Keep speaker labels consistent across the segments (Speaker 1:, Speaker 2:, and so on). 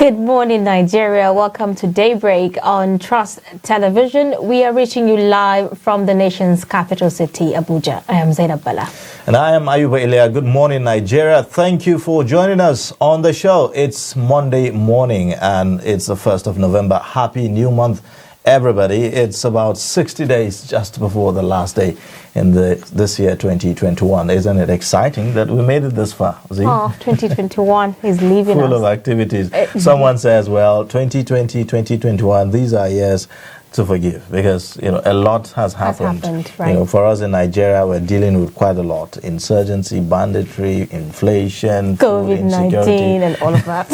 Speaker 1: Good morning, Nigeria. Welcome to Daybreak on Trust Television. We are reaching you live from the nation's capital city, Abuja. I am Zainab Bala.
Speaker 2: And I am Ayuba Ilya. Good morning, Nigeria. Thank you for joining us on the show. It's Monday morning and it's the 1st of November. Happy new month, everybody. It's about 60 days just before the last day in this year, 2021. Isn't it exciting that we made it this far? See?
Speaker 1: Oh, 2021 is leaving
Speaker 2: Full
Speaker 1: us.
Speaker 2: of activities. Someone says, well, 2020, 2021, these are years to forgive because, a lot has happened.
Speaker 1: Right.
Speaker 2: For us in Nigeria, we're dealing with quite a lot. Insurgency, banditry, inflation,
Speaker 1: COVID-19 and all of that.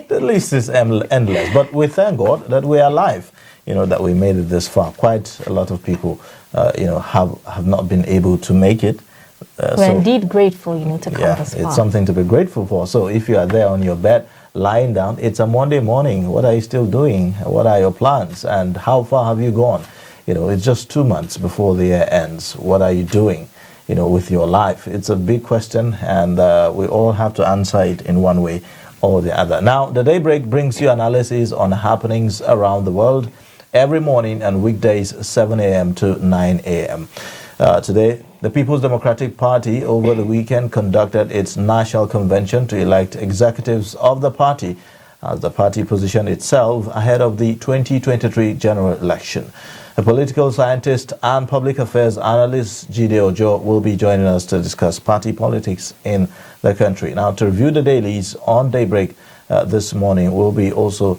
Speaker 2: The list is endless. But we thank God that we are alive, that we made it this far. Quite a lot of people, have not been able to make it.
Speaker 1: We're indeed grateful, to come this far.
Speaker 2: It's something to be grateful for. So if you are there on your bed, lying down, it's a Monday morning. What are you still doing? What are your plans? And how far have you gone? It's just 2 months before the year ends. What are you doing, with your life? It's a big question, and we all have to answer it in one way or the other. Now, the Daybreak brings you analysis on happenings around the world every morning and weekdays 7 a.m. to 9 a.m. Today, the People's Democratic Party over the weekend conducted its national convention to elect executives of the party as the party positioned itself ahead of the 2023 general election. A political scientist and public affairs analyst, Jide Ojo, will be joining us to discuss party politics in the country. Now, to review the dailies on Daybreak this morning, we'll be also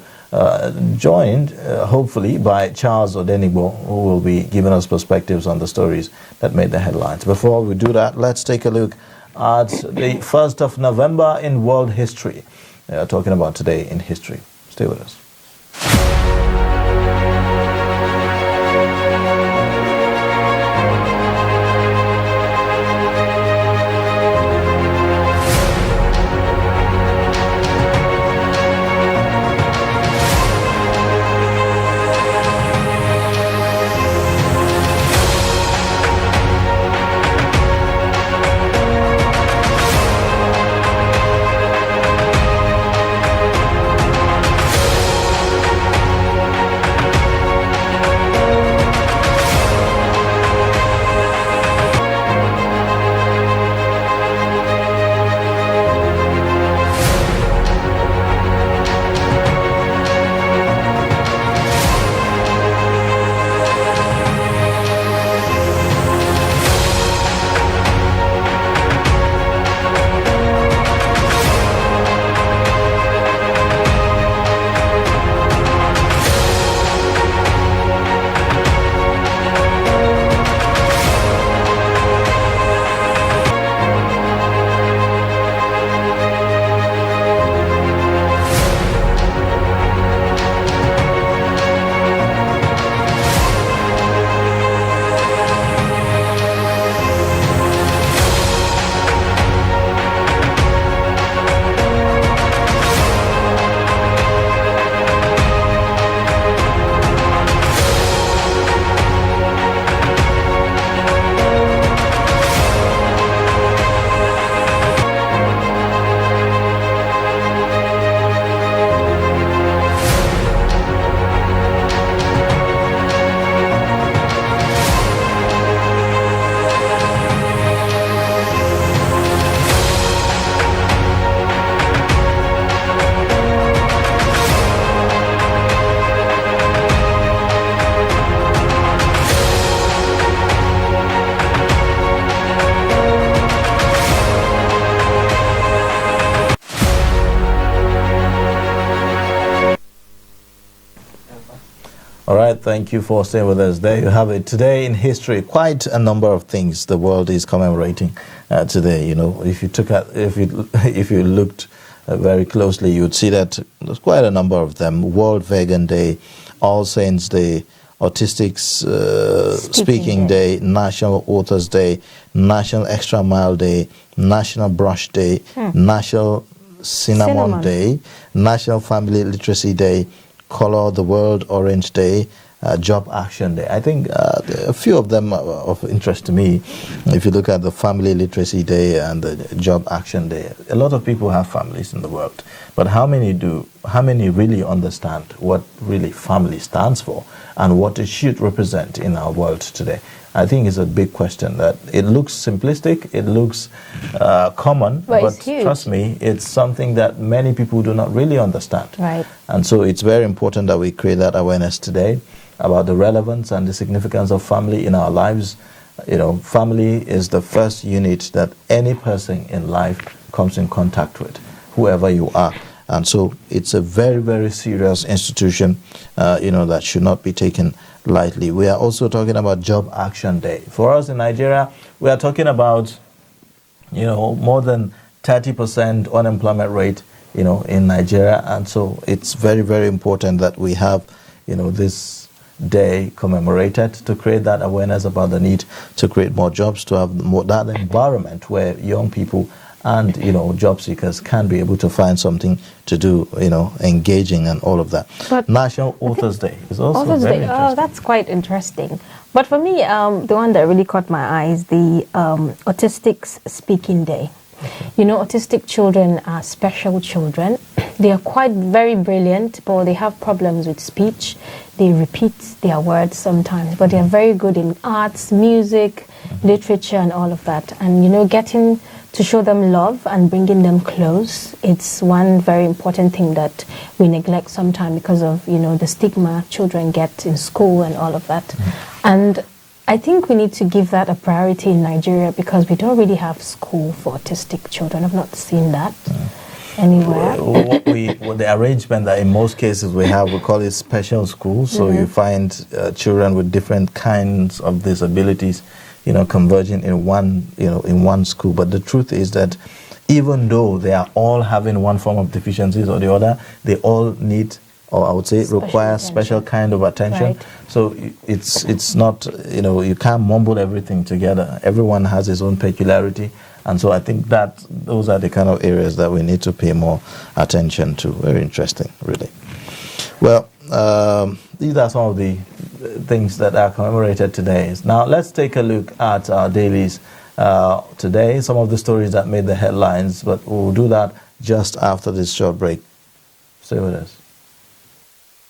Speaker 2: joined, hopefully, by Charles Odenigbo, who will be giving us perspectives on the stories that made the headlines. Before we do that, let's take a look at the 1st of November in world history. Talking about today in history. Stay with us. All right, thank you for staying with us. There you have it. Today in history, quite a number of things the world is commemorating today. If you looked very closely, you would see that there's quite a number of them. World Vegan Day, All Saints Day, Autistics Speaking Day, National Authors Day, National Extra Mile Day, National Brush Day, National Cinnamon Day, National Family Literacy Day, Color the World Orange Day, Job Action Day. I think a few of them are of interest to me. If you look at the Family Literacy Day and the Job Action Day, a lot of people have families in the world, but how many really understand what really family stands for and what it should represent in our world today? I think it's a big question. That it looks simplistic, it looks common, but trust me, it's something that many people do not really understand.
Speaker 1: Right.
Speaker 2: And so it's very important that we create that awareness today about the relevance and the significance of family in our lives. You know, family is the first unit that any person in life comes in contact with, whoever you are. And so it's a very, very serious institution, that should not be taken lightly. We are also talking about Job Action Day. For us in Nigeria, we are talking about, more than 30% unemployment rate, in Nigeria. And so it's very, very important that we have, this day commemorated to create that awareness about the need to create more jobs, to have more that environment where young people and job seekers can be able to find something to do, engaging and all of that. But National Authors Day is also very interesting.
Speaker 1: Oh, that's quite interesting. But for me, the one that really caught my eye is the Autistics Speaking Day. Okay. Autistic children are special children. They are quite very brilliant, but they have problems with speech. They repeat their words sometimes, but they are very good in arts, music, literature, and all of that. And, getting to show them love and bringing them close, it's one very important thing that we neglect sometimes because of, the stigma children get in school and all of that. And I think we need to give that a priority in Nigeria because we don't really have school for autistic children. I've not seen that anywhere.
Speaker 2: The arrangement that in most cases we call it special schools. So you find children with different kinds of disabilities, converging in one school. But the truth is that even though they are all having one form of deficiencies or the other, they all need, or I would say require special kind of attention. Right. So it's not, you can't mumble everything together. Everyone has his own peculiarity. And so I think that those are the kind of areas that we need to pay more attention to. Very interesting, really. Well, these are some of the things that are commemorated today. Now, let's take a look at our dailies today, some of the stories that made the headlines, but we'll do that just after this short break. Stay with us.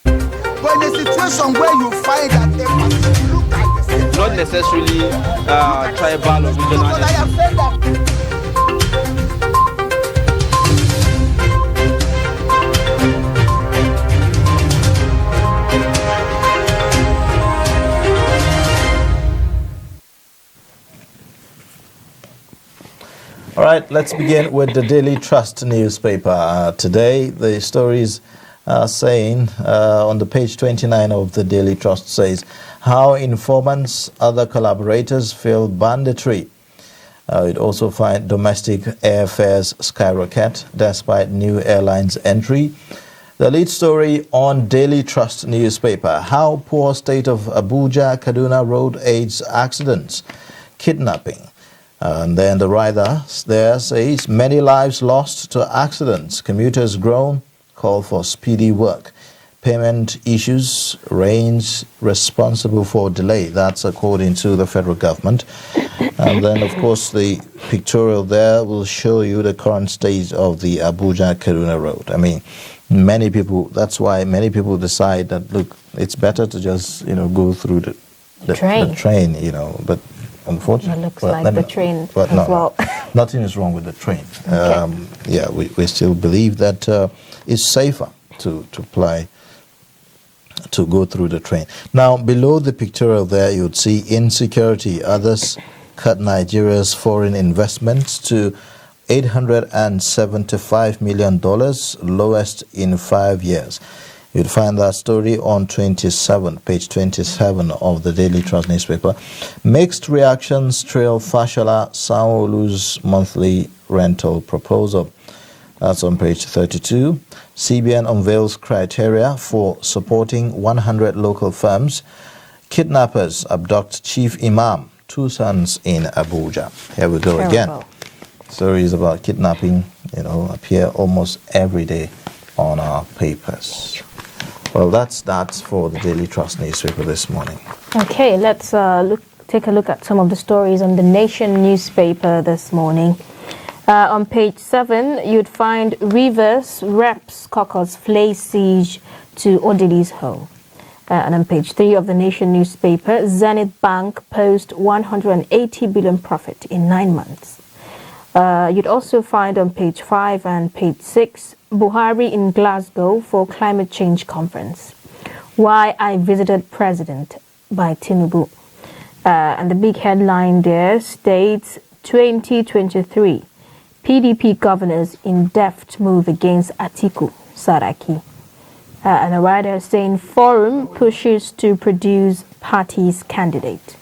Speaker 3: When a situation where you find that a look at the same,
Speaker 4: not necessarily tribal or regional.
Speaker 3: I have said that.
Speaker 2: All right, let's begin with the Daily Trust newspaper. Today, the stories saying on the page 29 of the Daily Trust says, how informants, other collaborators feel banditry. It also finds domestic airfares skyrocket despite new airlines entry. The lead story on Daily Trust newspaper, how poor state of Abuja-Kaduna road aids accidents, kidnapping. And then the writer there says, many lives lost to accidents, commuters groan, call for speedy work. Payment issues, range responsible for delay. That's according to the federal government. And then, of course, the pictorial there will show you the current state of the Abuja-Kaduna road. I mean, many people, that's why many people decide that, look, it's better to just, go through the train, but unfortunately.
Speaker 1: It looks like the train as well.
Speaker 2: Nothing is wrong with the train.
Speaker 1: Okay.
Speaker 2: We still believe that it's safer to go through the train. Now, below the pictorial there, you would see insecurity. Others cut Nigeria's foreign investments to $875 million, lowest in 5 years. You'd find that story on page 27 of the Daily Trust newspaper. Mixed reactions trail Fashola Sanwo-Olu's monthly rental proposal. That's on page 32. CBN unveils criteria for supporting 100 local firms. Kidnappers abduct chief imam, 2 sons in Abuja. Here we go again. Stories about kidnapping, appear almost every day on our papers. Well, that's that for the Daily Trust newspaper this morning.
Speaker 1: Okay, let's take a look at some of the stories on the Nation newspaper this morning. On page 7, you'd find Rivers Reps Caucus flay siege to Odili's home. And on page 3 of the Nation newspaper, Zenith Bank post 180 billion profit in 9 months. You'd also find on page 5 and page 6, Buhari in Glasgow for climate change conference. Why I visited President by Tinubu. And the big headline there states 2023. PDP governors in deft move against Atiku Saraki. And a writer saying forum pushes to produce party's candidate.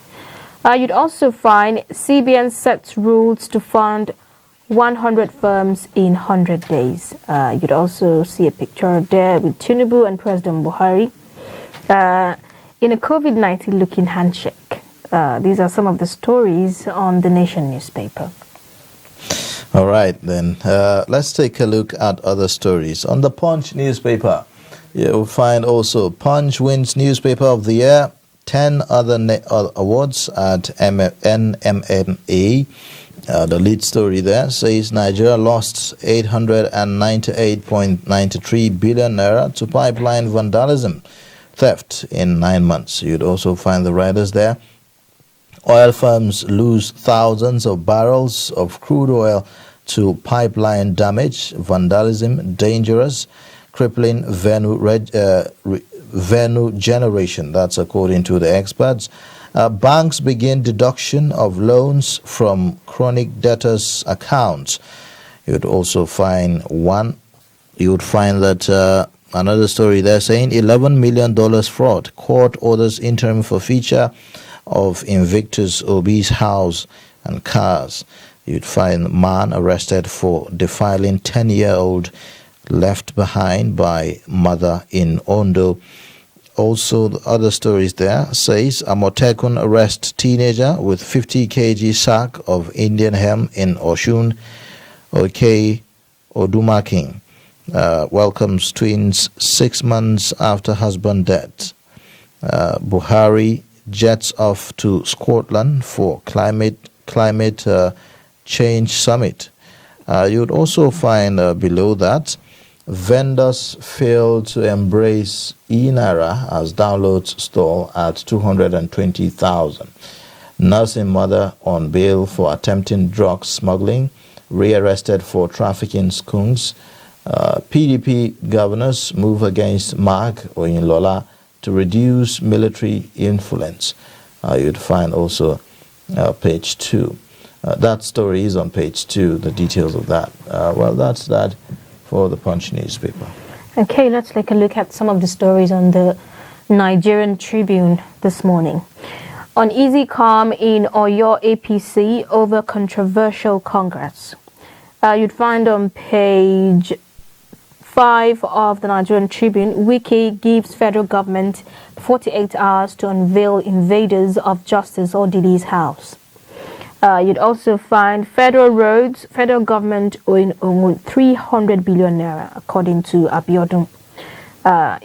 Speaker 1: You'd also find CBN sets rules to fund 100 firms in 100 days. You'd also see a picture there with Tinubu and President Buhari in a COVID-19 looking handshake. These are some of the stories on the Nation newspaper.
Speaker 2: All right, then let's take a look at other stories. On the Punch newspaper, you'll find also Punch wins Newspaper of the Year, 10 other awards at NMMA. The lead story there says Nigeria lost 898.93 billion naira to pipeline vandalism theft in 9 months. You'd also find the writers there. Oil firms lose thousands of barrels of crude oil to pipeline damage, vandalism, dangerous, crippling venue generation. That's according to the experts. Banks begin deduction of loans from chronic debtors' accounts. You'd also find that another story there saying $11 million fraud. Court orders interim forfeiture of Invictus Obi's house and cars. You'd find man arrested for defiling 10-year-old left behind by mother in Ondo. Also, the other stories there says Amotekun arrest teenager with 50 kg sack of Indian hemp in Oshun. OK Odumakin welcomes twins 6 months after husband death. Buhari jets off to Scotland for climate change summit. You'd also find below that vendors fail to embrace eNaira as downloads stall at 220,000. Nursing mother on bail for attempting drug smuggling, rearrested for trafficking skunks. PDP governors move against Mark Oyinlola to reduce military influence. You'd find also page 2. That story is on page 2, the details of that. Well, that's that for the Punch newspaper.
Speaker 1: Okay, let's take a look at some of the stories on the Nigerian Tribune this morning. Uneasy calm in Oyo APC over controversial Congress. You'd find on page 5 of the Nigerian Tribune, Wiki gives federal government 48 hours to unveil invaders of Justice Odili's house. You'd also find federal roads, federal government owing 300 billion naira, according to Abiodun.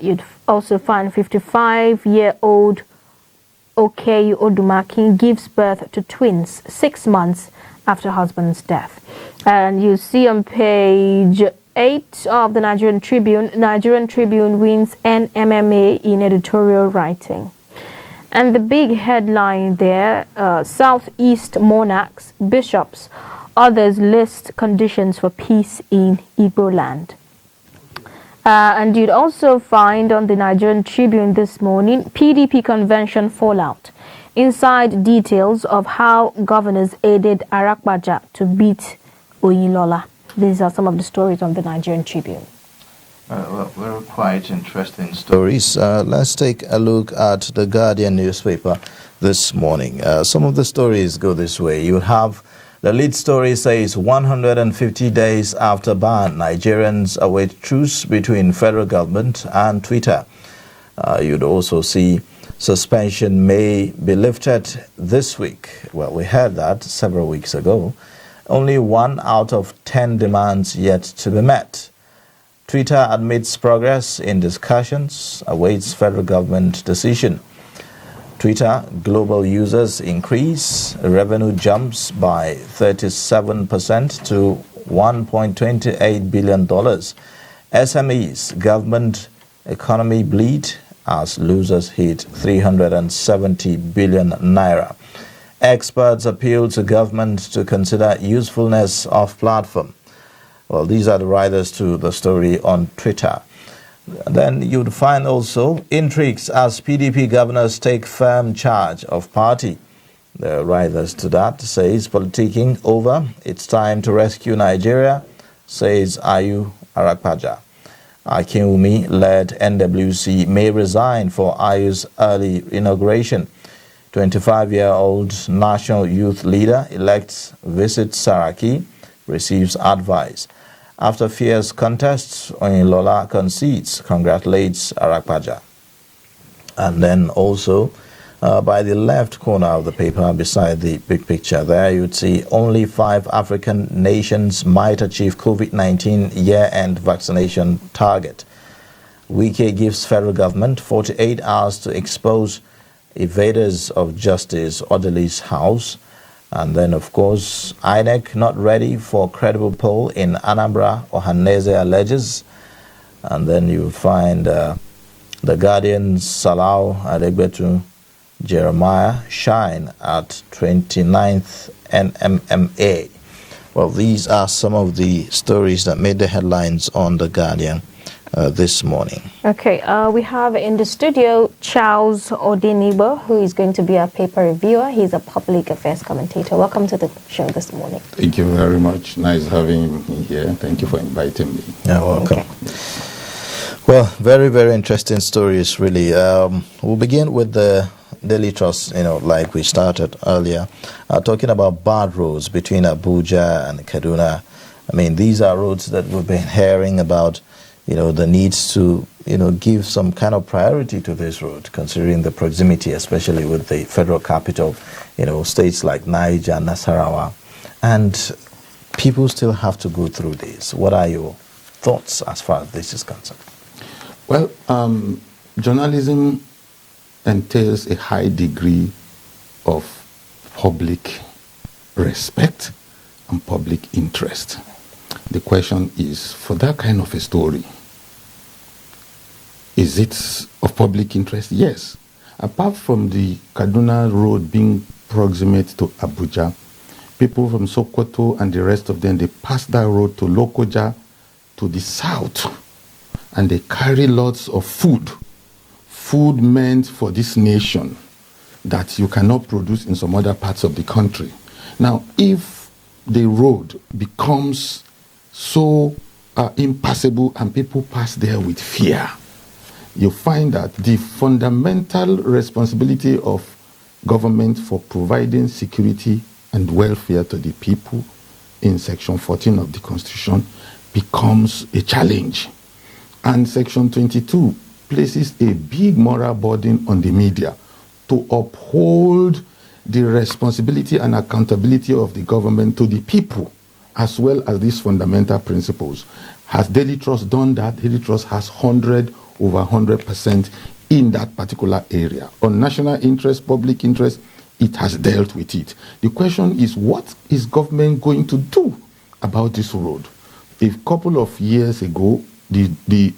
Speaker 1: You'd also find 55-year-old OK Odumakin gives birth to twins 6 months after husband's death. And you see on page 8 of the Nigerian Tribune wins NMMA in editorial writing. And the big headline there, Southeast monarchs, bishops, others list conditions for peace in Igbo land. And you'd also find on the Nigerian Tribune this morning, PDP convention fallout. Inside details of how governors aided Arakbaja to beat Oyinlola. These are some of the stories on the Nigerian Tribune.
Speaker 2: Well, very quite interesting stories. Let's take a look at the Guardian newspaper this morning. Some of the stories go this way. You have the lead story says 150 days after ban, Nigerians await truce between federal government and Twitter. You'd also see suspension may be lifted this week. Well, we heard that several weeks ago. Only 1 out of 10 demands yet to be met. Twitter admits progress in discussions, awaits federal government decision. Twitter global users increase, revenue jumps by 37% to $1.28 billion. SMEs, government economy bleed as losers hit 370 billion naira. Experts appeal to government to consider usefulness of platform. Well, these are the writers to the story on Twitter. Then you'd find also intrigues as PDP governors take firm charge of party. The writers to that says politicking over, it's time to rescue Nigeria, says Ayu Arakpaja. Akinwumi-led NWC may resign for Ayu's early inauguration. 25-year-old national youth leader elects visits Saraki, receives advice. After fierce contests, Oyinlola concedes, congratulates Arakpaja. And then also, by the left corner of the paper, beside the big picture there, you'd see only 5 African nations might achieve COVID-19 year-end vaccination target. Wike gives federal government 48 hours to expose evaders of justice, Odili's house. And then, of course, INEC not ready for credible poll in Anambra, Ohaneze alleges. And then you find the Guardian, Salau Adegbetu, Jeremiah shine at 29th NMMA. Well, these are some of the stories that made the headlines on the Guardian this morning.
Speaker 1: Okay, we have in the studio Charles Odenibo, who is going to be our paper reviewer. He's a public affairs commentator. Welcome to the show this morning.
Speaker 5: Thank you very much. Nice having me here. Thank you for inviting me.
Speaker 2: You're welcome.
Speaker 1: Okay.
Speaker 2: Well, very, very interesting stories, really. We'll begin with the Daily Trust, like we started earlier, talking about bad roads between Abuja and Kaduna. I mean, these are roads that we've been hearing about, the needs to, give some kind of priority to this road, considering the proximity, especially with the federal capital, states like Niger, Nasarawa. And people still have to go through this. What are your thoughts as far as this is concerned?
Speaker 5: Well, journalism entails a high degree of public respect and public interest. The question is, for that kind of a story, is it of public interest? Yes. Apart from the Kaduna Road being proximate to Abuja, people from Sokoto and the rest of them, they pass that road to Lokoja, to the south, and they carry lots of food meant for this nation that you cannot produce in some other parts of the country. Now, if the road becomes so impassable and people pass there with fear, you find that the fundamental responsibility of government for providing security and welfare to the people in Section 14 of the Constitution becomes a challenge. And Section 22 places a big moral burden on the media to uphold the responsibility and accountability of the government to the people, as well as these fundamental principles. Has Daily Trust done that? Daily Trust has over 100% in that particular area. On national interest, public interest, it has dealt with it. The question is, what is government going to do about this road? A couple of years ago, the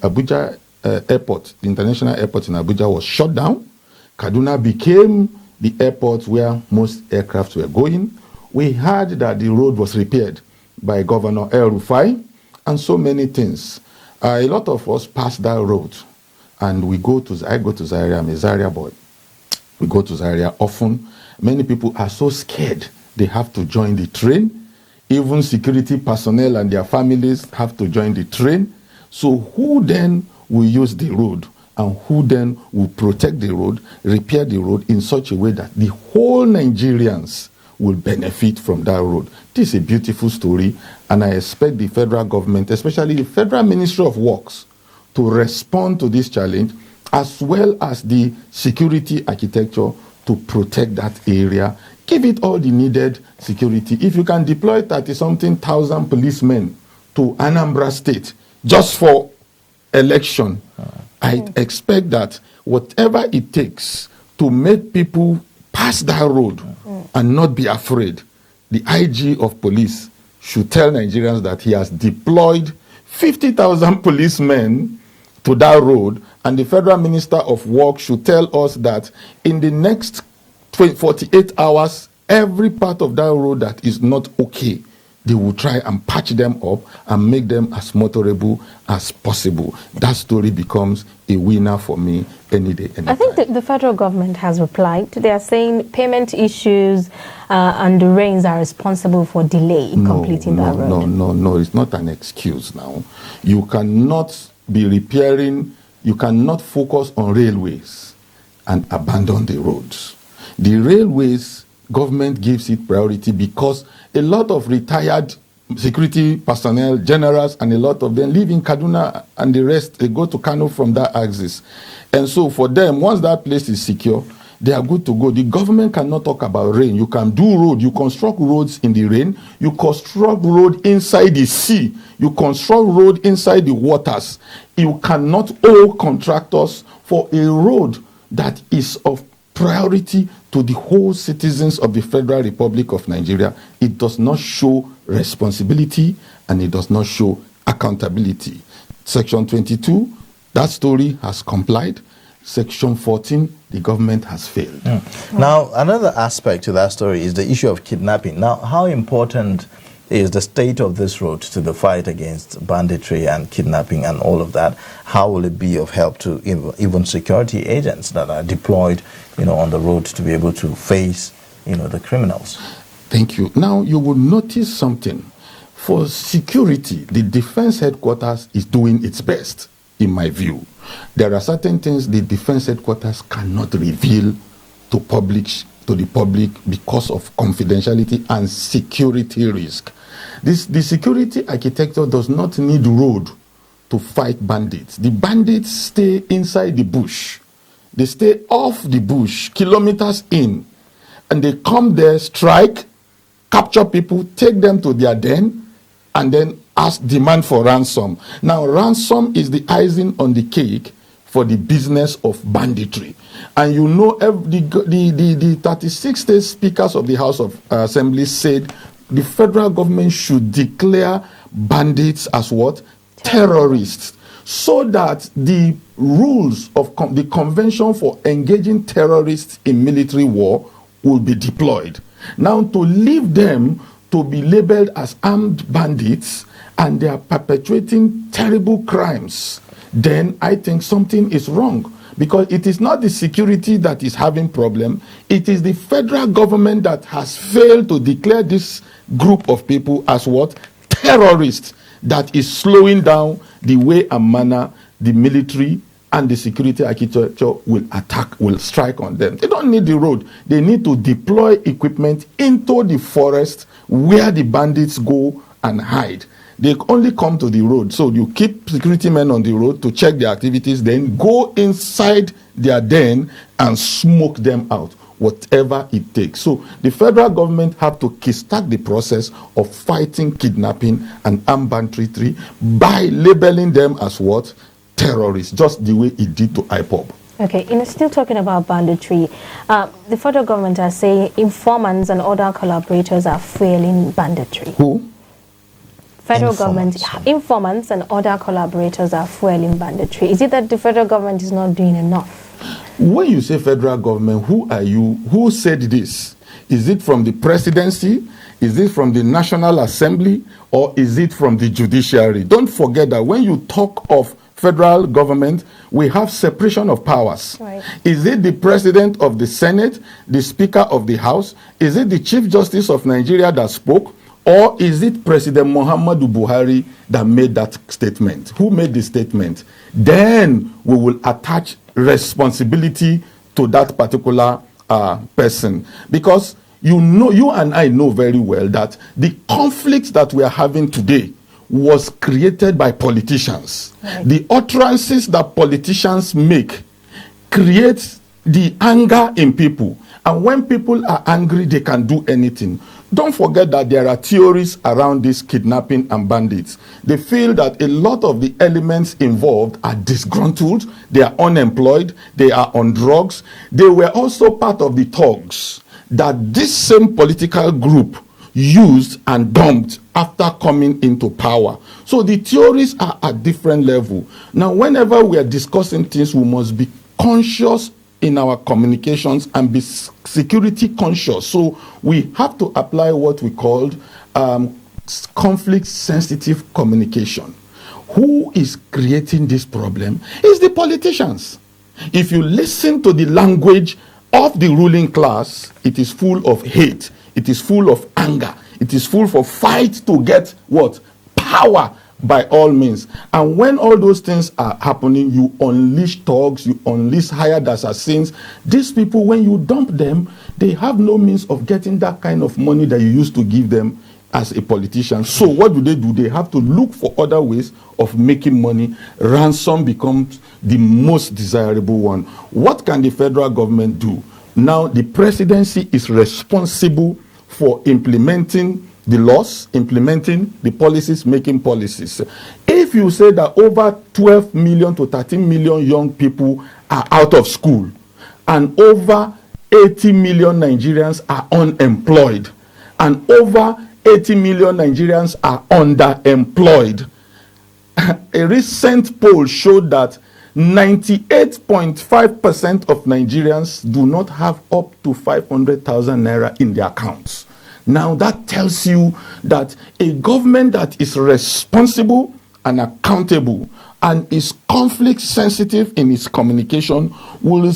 Speaker 5: Abuja airport, the international airport in Abuja was shut down. Kaduna became the airport where most aircraft were going. We heard that the road was repaired by Governor El-Rufai and so many things. A lot of us pass that road and I go to Zaria, I'm a Zaria boy. We go to Zaria often. Many people are so scared they have to join the train. Even security personnel and their families have to join the train. So who then will use the road and who then will protect the road, repair the road in such a way that the whole Nigerians will benefit from that road? This is a beautiful story, and I expect the federal government, especially the Federal Ministry of Works, to respond to this challenge, as well as the security architecture to protect that area. Give it all the needed security. If you can deploy 30-something thousand policemen to Anambra State just for election, I expect that whatever it takes to make people pass that road and not be afraid, the IG of police should tell Nigerians that he has deployed 50,000 policemen to that road, and the Federal Minister of Work should tell us that in the next 48 hours, every part of that road that is not okay, they will try and patch them up and make them as motorable as possible. That story becomes a winner for me any day, any
Speaker 1: I think
Speaker 5: time.
Speaker 1: the federal government has replied. They are saying payment issues and the rains are responsible for delay in completing that road.
Speaker 5: No, it's not an excuse now. You cannot be repairing, you cannot focus on railways and abandon the roads. The railways, government gives it priority because a lot of retired security personnel, generals, and a lot of them live in Kaduna, and the rest, they go to Kano from that axis. And so for them, once that place is secure, they are good to go. The government cannot talk about rain. You can do road. You construct roads in the rain. You construct road inside the sea. You construct road inside the waters. You cannot owe contractors for a road that is of priority to the whole citizens of the Federal Republic of Nigeria. It does not show responsibility and it does not show accountability. Section 22, that story has complied. Section 14, the government has failed.
Speaker 2: Now, another aspect to that story is the issue of kidnapping. Now, how important is the state of this road to the fight against banditry and kidnapping and all of that? How will it be of help to even security agents that are deployed, on the road to be able to face, the criminals?
Speaker 5: Thank you. Now, you will notice something. For security, the defense headquarters is doing its best, in my view. There are certain things the defense headquarters cannot reveal to the public because of confidentiality and security risk. The security architecture does not need road to fight bandits. The bandits stay inside the bush. They stay off the bush, kilometers in, and they come there, strike, capture people, take them to their den, and then demand for ransom. Now, ransom is the icing on the cake for the business of banditry. And the 36 state speakers of the House of Assembly said the federal government should declare bandits as what? Terrorists. So that the rules of the Convention for Engaging Terrorists in Military War will be deployed. Now, to leave them to be labeled as armed bandits and they are perpetuating terrible crimes, then I think something is wrong. Because it is not the security that is having problem, it is the federal government that has failed to declare this group of people as what? Terrorists, that is slowing down the way and manner the military and the security architecture will strike on them. They don't need the road. They need to deploy equipment into the forest where the bandits go and hide. They only come to the road. So you keep security men on the road to check their activities, then go inside their den and smoke them out, whatever it takes. So the federal government have to kickstart the process of fighting kidnapping and armed banditry by labeling them as what? Terrorists, just the way it did to IPOB.
Speaker 1: Okay, still talking about banditry, the federal government are saying informants and other collaborators are fueling banditry.
Speaker 5: Who?
Speaker 1: Federal government, informants and other collaborators are fueling banditry. Is it that the federal government is not doing enough?
Speaker 5: When you say federal government, who are you? Who said this? Is it from the presidency? Is it from the National Assembly? Or is it from the judiciary? Don't forget that when you talk of federal government, we have separation of powers.
Speaker 1: Right.
Speaker 5: Is it the president of the Senate, the Speaker of the House? Is it the Chief Justice of Nigeria that spoke? Or is it President Muhammadu Buhari that made that statement? Who made the statement? Then we will attach responsibility to that particular person. Because you and I know very well that the conflict that we are having today was created by politicians. Right. The utterances that politicians make create the anger in people. And when people are angry, they can do anything. don't forget that there are theories around this kidnapping and bandits. They feel that a lot of the elements involved are disgruntled, they are unemployed, they are on drugs. They were also part of the thugs that this same political group used and dumped after coming into power. So the theories are at different level. Now, whenever we are discussing things, we must be conscious in our communications and be security conscious. So we have to apply what we called conflict sensitive communication. Who is creating this problem? Is the politicians. If you listen to the language of the ruling class, it is full of hate, it is full of anger, it is full of fight to get what? Power by all means. And when all those things are happening, you unleash thugs, you unleash hired assassins. These people, when you dump them, they have no means of getting that kind of money that you used to give them as a politician. So what do? They have to look for other ways of making money. Ransom becomes the most desirable one. What can the federal government do? Now, the presidency is responsible for implementing the laws, implementing the policies, making policies. If you say that over 12 million to 13 million young people are out of school and over 80 million Nigerians are unemployed and over 80 million Nigerians are underemployed, a recent poll showed that 98.5% of Nigerians do not have up to 500,000 naira in their accounts. Now that tells you that a government that is responsible and accountable and is conflict sensitive in its communication will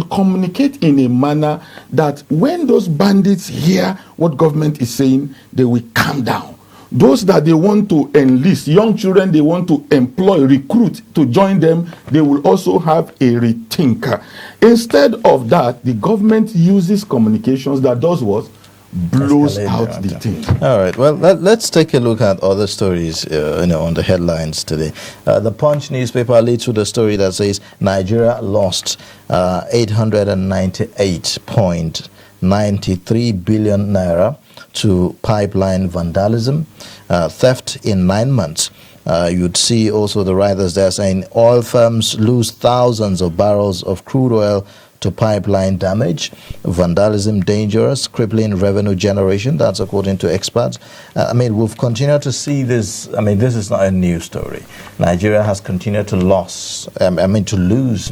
Speaker 5: communicate in a manner that when those bandits hear what government is saying, they will calm down. Those that they want to enlist, young children they want to employ, recruit to join them, they will also have a rethinker. Instead of that, the government uses communications that does what? Blows out the thing.
Speaker 2: All right. Well, let's take a look at other stories, on the headlines today. The Punch newspaper leads with a story that says Nigeria lost 898.93 billion naira to pipeline vandalism, theft in 9 months. You'd see also the writers there saying oil firms lose thousands of barrels of crude oil to pipeline damage, vandalism dangerous, crippling revenue generation. That's according to experts. We've continued to see this. This is not a new story. Nigeria has continued to lose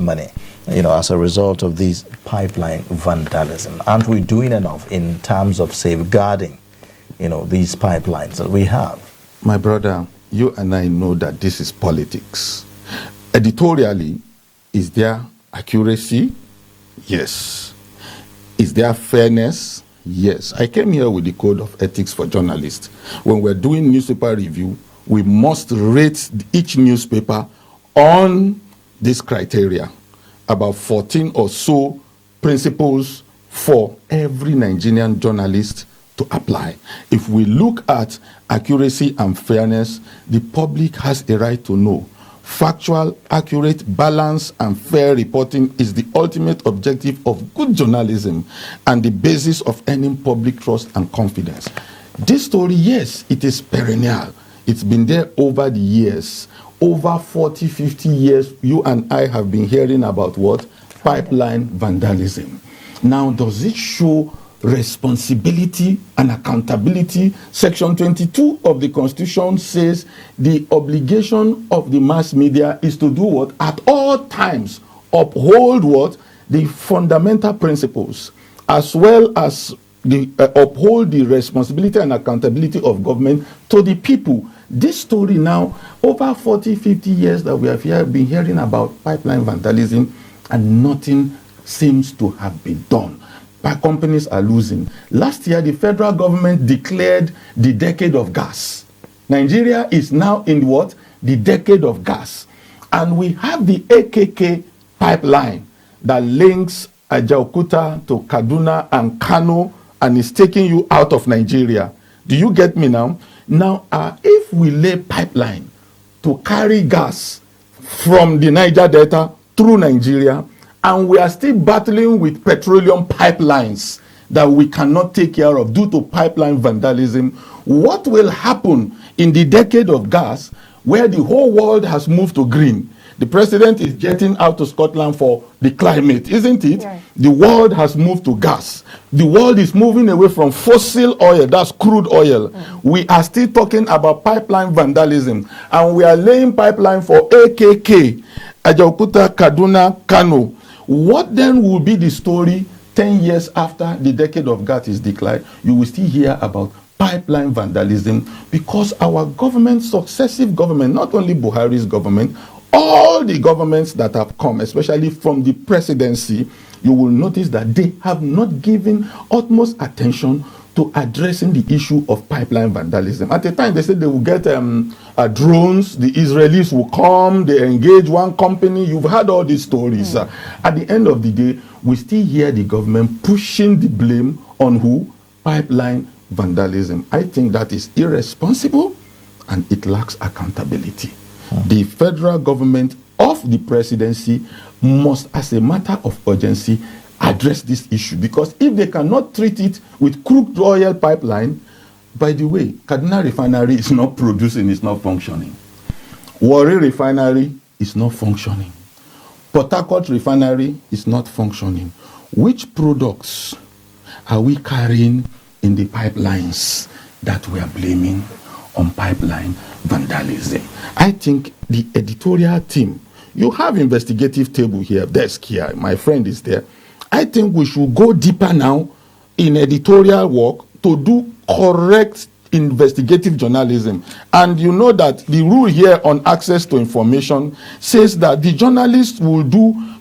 Speaker 2: money, as a result of these pipeline vandalism. Aren't we doing enough in terms of safeguarding, these pipelines that we have?
Speaker 5: My brother, you and I know that this is politics. Editorially, is there accuracy? Yes. Is there fairness? Yes. I came here with the code of ethics for journalists. When we're doing newspaper review, we must rate each newspaper on this criteria. About 14 or so principles for every Nigerian journalist to apply. If we look at accuracy and fairness, the public has a right to know. Factual, accurate, balanced, and fair reporting is the ultimate objective of good journalism and the basis of earning public trust and confidence. This story, yes, it is perennial. It's been there over the years. Over 40, 50 years, you and I have been hearing about what? Pipeline vandalism. Now, does it show responsibility and accountability? Section 22 of the Constitution says the obligation of the mass media is to do what? At all times, uphold what? The fundamental principles, as well as uphold the responsibility and accountability of government to the people. This story now, over 40, 50 years that we have been hearing about pipeline vandalism, and nothing seems to have been done. Companies are losing. Last year, the federal government declared the decade of gas. Nigeria is now in what? The decade of gas. And we have the AKK pipeline that links Ajaokuta to Kaduna and Kano and is taking you out of Nigeria. Do you get me now? Now, if we lay pipeline to carry gas from the Niger Delta through Nigeria, and we are still battling with petroleum pipelines, that we cannot take care of due to pipeline vandalism, what will happen in the decade of gas where the whole world has moved to green? The president is getting out to Scotland for the climate, isn't it?
Speaker 1: Right.
Speaker 5: The world has moved to gas. The world is moving away from fossil oil, that's crude oil. We are still talking about pipeline vandalism, and we are laying pipeline for AKK, Ajaokuta, Kaduna, Kano. What then will be the story 10 years after the decade of gas is declared? You will still hear about pipeline vandalism, because our government, successive government, not only Buhari's government, all the governments that have come, especially from the presidency, you will notice that they have not given utmost attention to addressing the issue of pipeline vandalism. At the time, they said they will get drones, the Israelis will come, they engage one company. You've heard all these stories. At the end of the day, we still hear the government pushing the blame on who? Pipeline vandalism. I think that is irresponsible and it lacks accountability. The federal government of the presidency must, as a matter of urgency, address this issue, because if they cannot treat it with crude oil pipeline, by the way, Kaduna Refinery is not producing, it's not functioning. Warri Refinery is not functioning. Port Harcourt Refinery is not functioning. Which products are we carrying in the pipelines that we are blaming on pipeline vandalism? I think the editorial team, you have investigative table here, desk here, my friend is there. I think we should go deeper now in editorial work to do correct investigative journalism. And you know that the rule here on access to information says that the journalists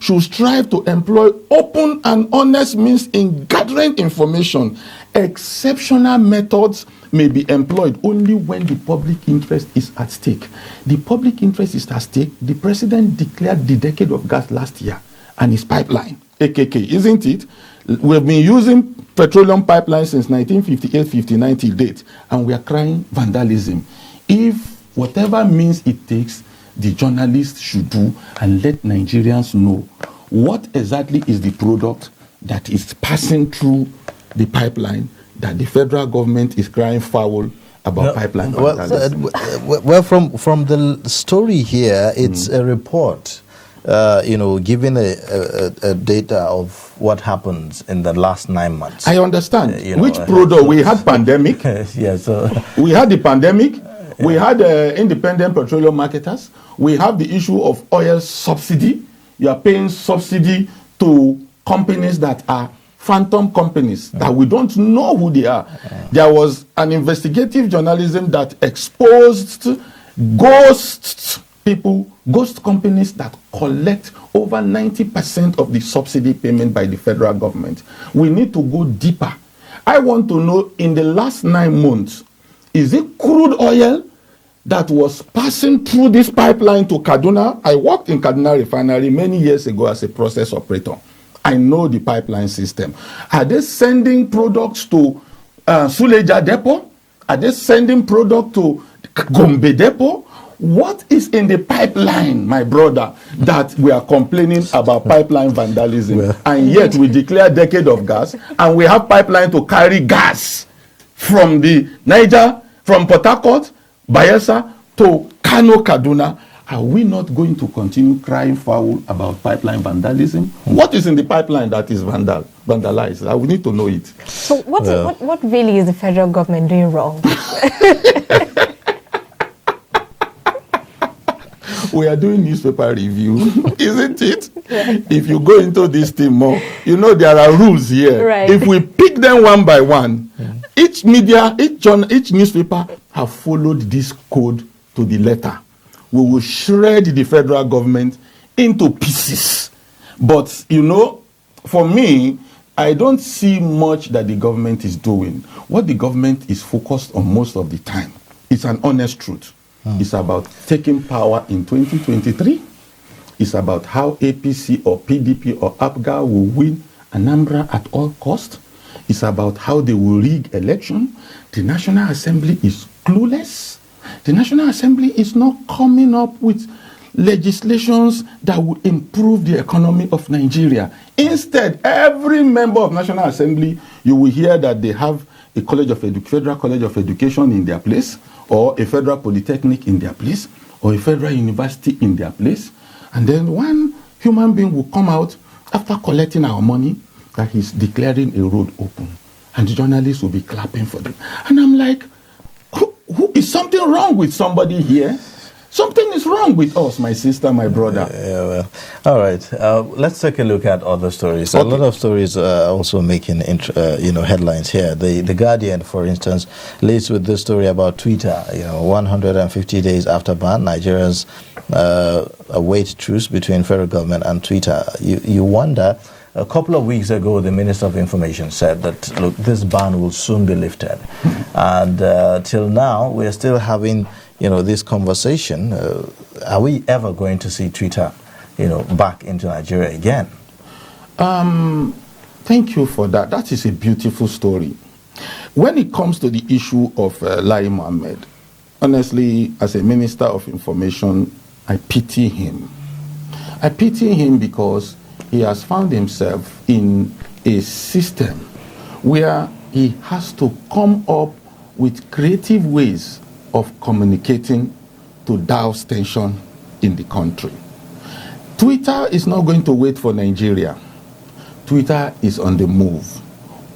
Speaker 5: should strive to employ open and honest means in gathering information. Exceptional methods may be employed only when the public interest is at stake. The public interest is at stake. The president declared the decade of gas last year and his pipeline, AKK, isn't it? We've been using petroleum pipelines since 1958-59 till date, and we are crying vandalism. If whatever means it takes, the journalists should do and let Nigerians know what exactly is the product that is passing through the pipeline that the federal government is crying foul about pipeline vandalism.
Speaker 2: Well, from the story here, it's a report, giving a data of what happens in the last 9 months.
Speaker 5: I understand. Which product? We had pandemic.
Speaker 2: Yeah, so
Speaker 5: we had the pandemic. Yeah. We had independent petroleum marketers. We have the issue of oil subsidy. You are paying subsidy to companies that are phantom companies that we don't know who they are. There was an investigative journalism that exposed ghost companies that collect over 90% of the subsidy payment by the federal government. We need to go deeper. I want to know, in the last 9 months, is it crude oil that was passing through this pipeline to Kaduna? I worked in Kaduna Refinery many years ago as a process operator. I know the pipeline system. Are they sending products to Suleja Depot? Are they sending product to Gombe Depot? What is in the pipeline, my brother, that we are complaining about pipeline vandalism? Well, and yet we declare decade of gas, and we have pipeline to carry gas from the Niger, from Port Harcourt, Bayelsa to Kano, Kaduna. Are we not going to continue crying foul about pipeline vandalism? What is in the pipeline that is vandalized? I would need to know it.
Speaker 1: So what really is the federal government doing wrong?
Speaker 5: We are doing newspaper review, isn't it? Yeah. If you go into this thing more, there are rules here.
Speaker 1: Right.
Speaker 5: If we pick them one by one, each media, each newspaper have followed this code to the letter. We will shred the federal government into pieces. But, for me, I don't see much that the government is doing. What the government is focused on most of the time is an honest truth. It's about taking power in 2023. It's about how APC or PDP or APGA will win Anambra at all cost. It's about how they will rig election. The National Assembly is clueless. The National Assembly is not coming up with legislations that will improve the economy of Nigeria. Instead, every member of National Assembly You will hear that they have a Federal College of Education in their place, or a Federal Polytechnic in their place, or a Federal University in their place. And then one human being will come out after collecting our money that he's declaring a road open. And the journalists will be clapping for them. And I'm like, who is something wrong with somebody here? Something is wrong with us, my sister, my brother.
Speaker 2: Yeah, well, all right. Let's take a look at other stories.
Speaker 5: Okay.
Speaker 2: A lot of stories are also making headlines here. The Guardian, for instance, leads with this story about Twitter. 150 days after ban, Nigerians await truce between federal government and Twitter. You wonder. A couple of weeks ago, the Minister of Information said that, look, this ban will soon be lifted. And till now, we're still having, this conversation. Are we ever going to see Twitter, back into Nigeria again?
Speaker 5: Thank you for that. That is a beautiful story. When it comes to the issue of Lai Mohammed, honestly, as a Minister of Information, I pity him. I pity him because he has found himself in a system where he has to come up with creative ways of communicating to douse tension in the country. Twitter is not going to wait for Nigeria. Twitter is on the move.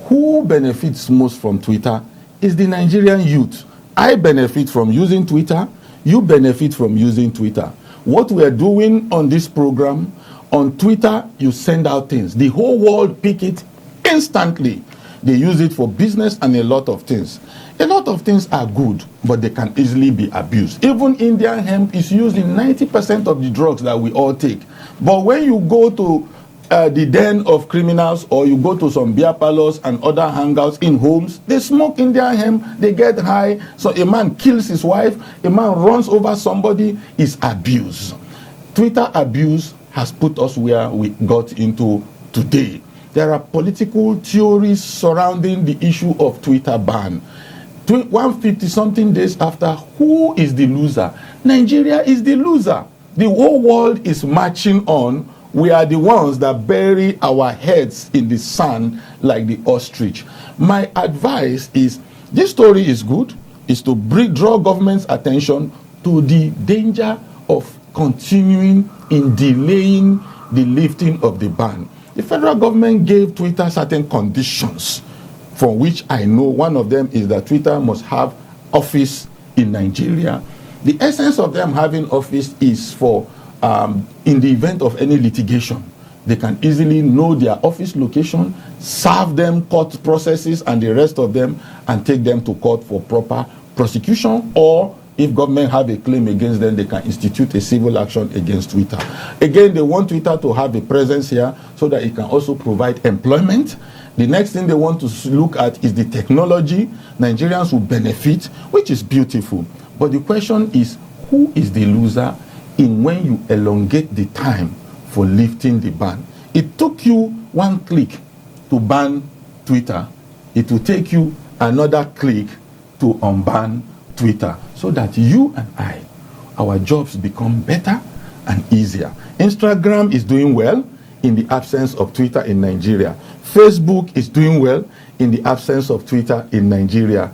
Speaker 5: Who benefits most from Twitter is the Nigerian youth. I benefit from using Twitter. You benefit from using Twitter. What we are doing on this program, on Twitter, you send out things. The whole world pick it instantly. They use it for business and a lot of things. A lot of things are good, but they can easily be abused. Even Indian hemp is used in 90% of the drugs that we all take. But when you go to the den of criminals, or you go to some beer parlors and other hangouts in homes, they smoke Indian hemp, they get high. So a man kills his wife, a man runs over somebody, is abuse. Twitter abuse has put us where we got into today. There are political theories surrounding the issue of Twitter ban. 150-something days after, who is the loser? Nigeria is the loser. The whole world is marching on. We are the ones that bury our heads in the sand like the ostrich. My advice is, this story is good, is to draw government's attention to the danger of continuing in delaying the lifting of the ban. The federal government gave Twitter certain conditions, for which I know one of them is that Twitter must have office in Nigeria. The essence of them having office is for, in the event of any litigation, they can easily know their office location, serve them court processes and the rest of them, and take them to court for proper prosecution, or if government have a claim against them, they can institute a civil action against Twitter. Again, they want Twitter to have a presence here so that it can also provide employment. The next thing they want to look at is the technology. Nigerians will benefit, which is beautiful. But the question is, who is the loser in when you elongate the time for lifting the ban? It took you one click to ban Twitter. It will take you another click to unban Twitter, so that you and I, our jobs become better and easier. Instagram is doing well in the absence of Twitter in Nigeria. Facebook is doing well in the absence of Twitter in Nigeria.